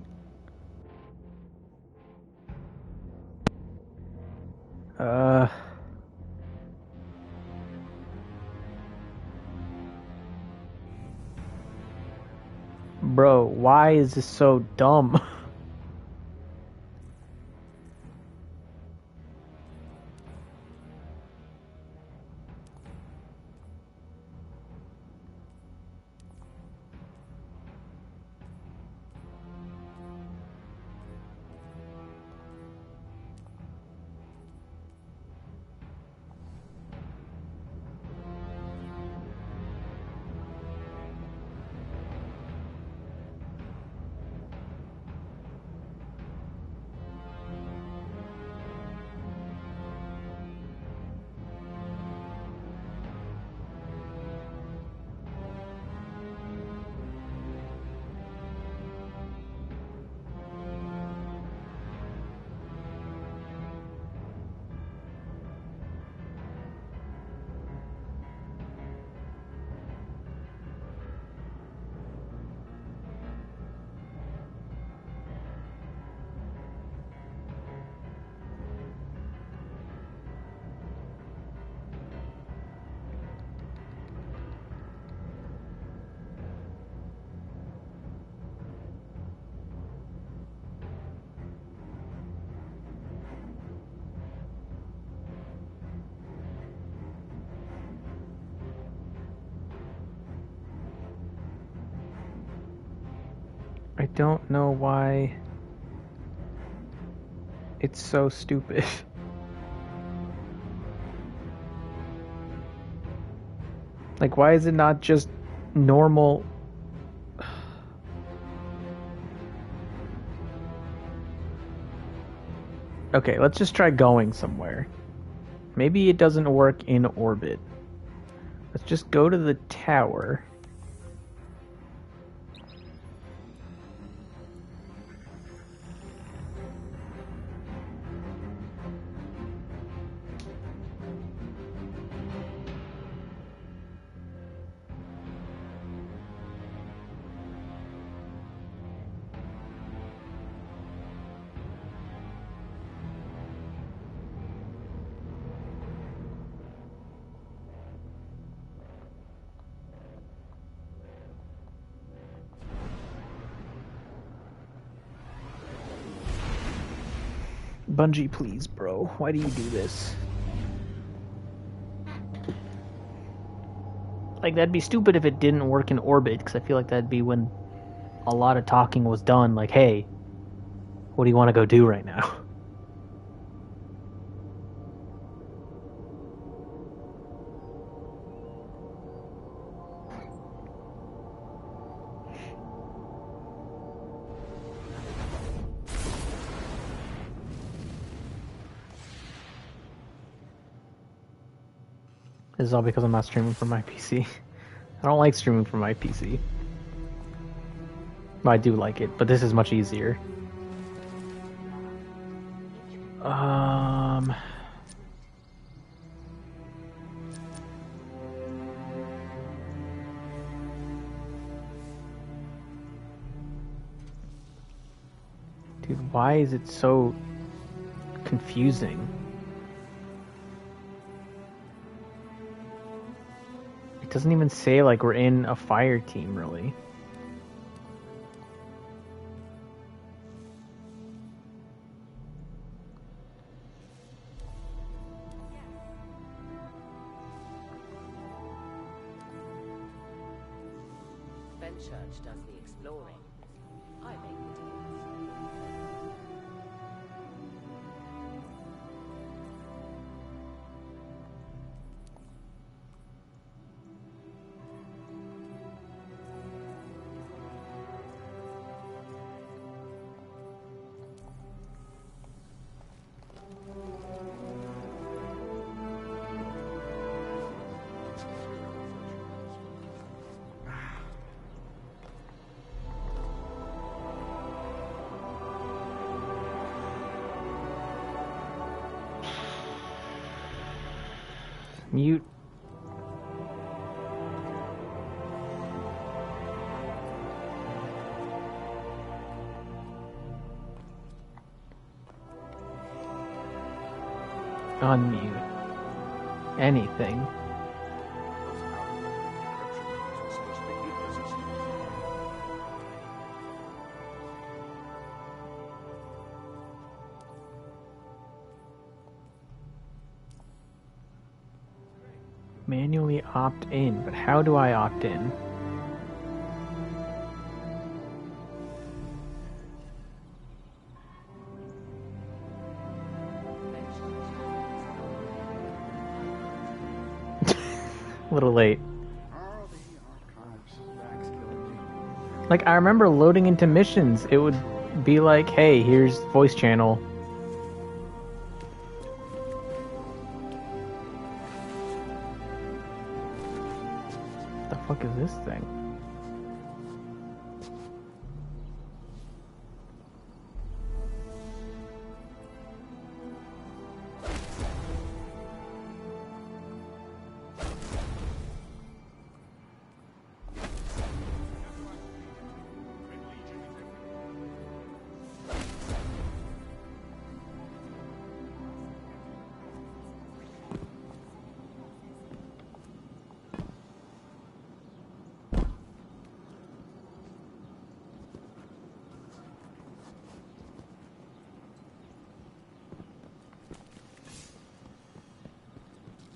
Bro, why is this so dumb? I don't know why it's so stupid. Like, why is it not just normal? Okay, let's just try going somewhere. Maybe it doesn't work in orbit. Let's just go to the tower. Bungie, please, bro. Why do you do this? Like, that'd be stupid if it didn't work in orbit, because I feel like that'd be when a lot of talking was done. Like, hey, what do you want to go do right now? This is all because I'm not streaming from my PC. I don't like streaming from my PC. Well, I do like it, but this is much easier. Dude, why is it so confusing. It doesn't even say like we're in a fire team, really. Church does the exploring. I make the deals. Mute. Unmute. Anything. Manually opt in, but how do I opt in? A little late. Like, I remember loading into missions, it would be like, hey, here's voice channel. What the fuck is this thing?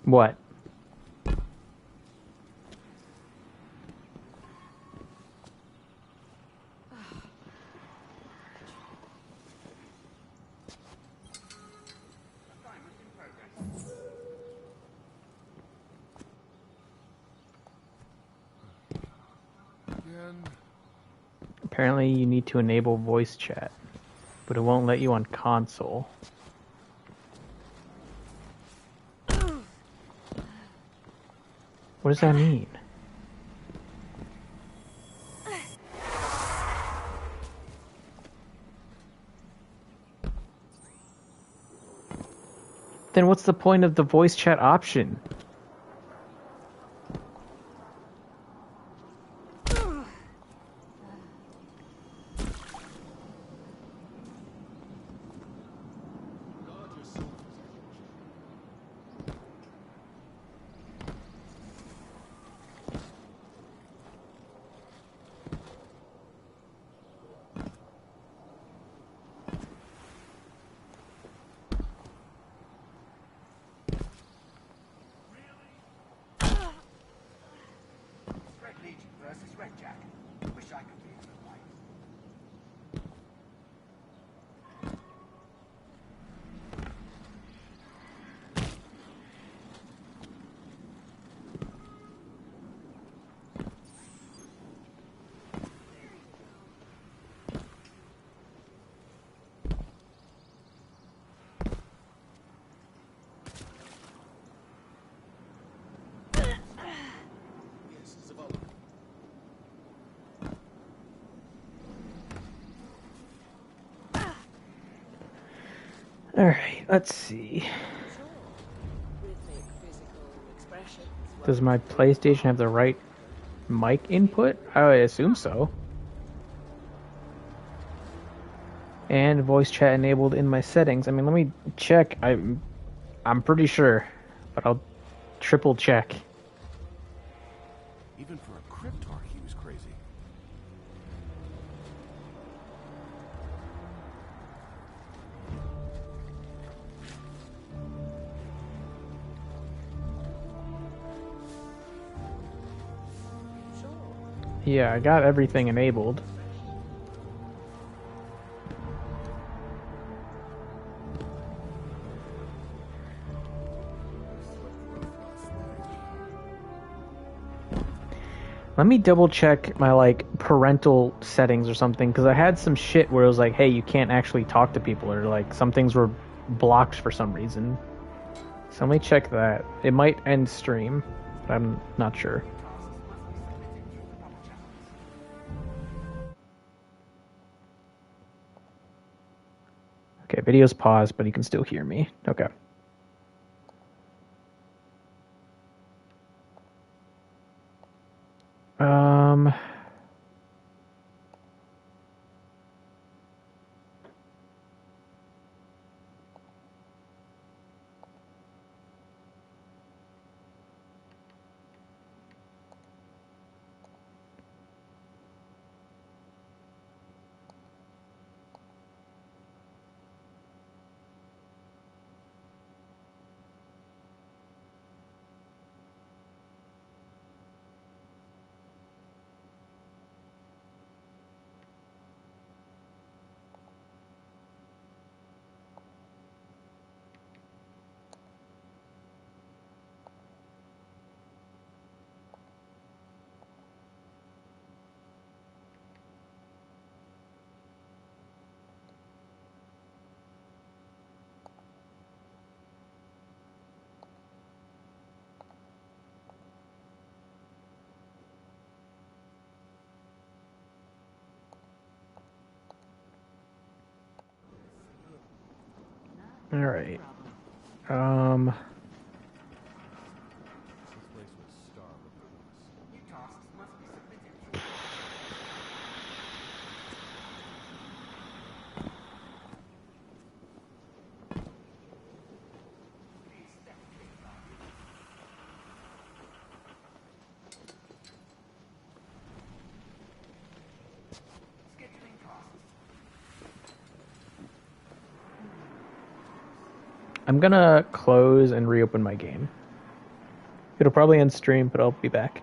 What? Apparently you need to enable voice chat, but it won't let you on console. What does that mean? Then what's the point of the voice chat option? Alright, let's see. Does my PlayStation have the right mic input? I would assume so. And voice chat enabled in my settings. I mean, let me check. I'm pretty sure, but I'll triple check. Even for a cryptarch, he was crazy. Yeah, I got everything enabled. Let me double check my like parental settings or something, because I had some shit where it was like, hey, you can't actually talk to people, or like some things were blocked for some reason. So let me check that. It might end stream, but I'm not sure. Okay, video's paused, but you can still hear me. Okay. All right. I'm gonna close and reopen my game. It'll probably end stream, but I'll be back.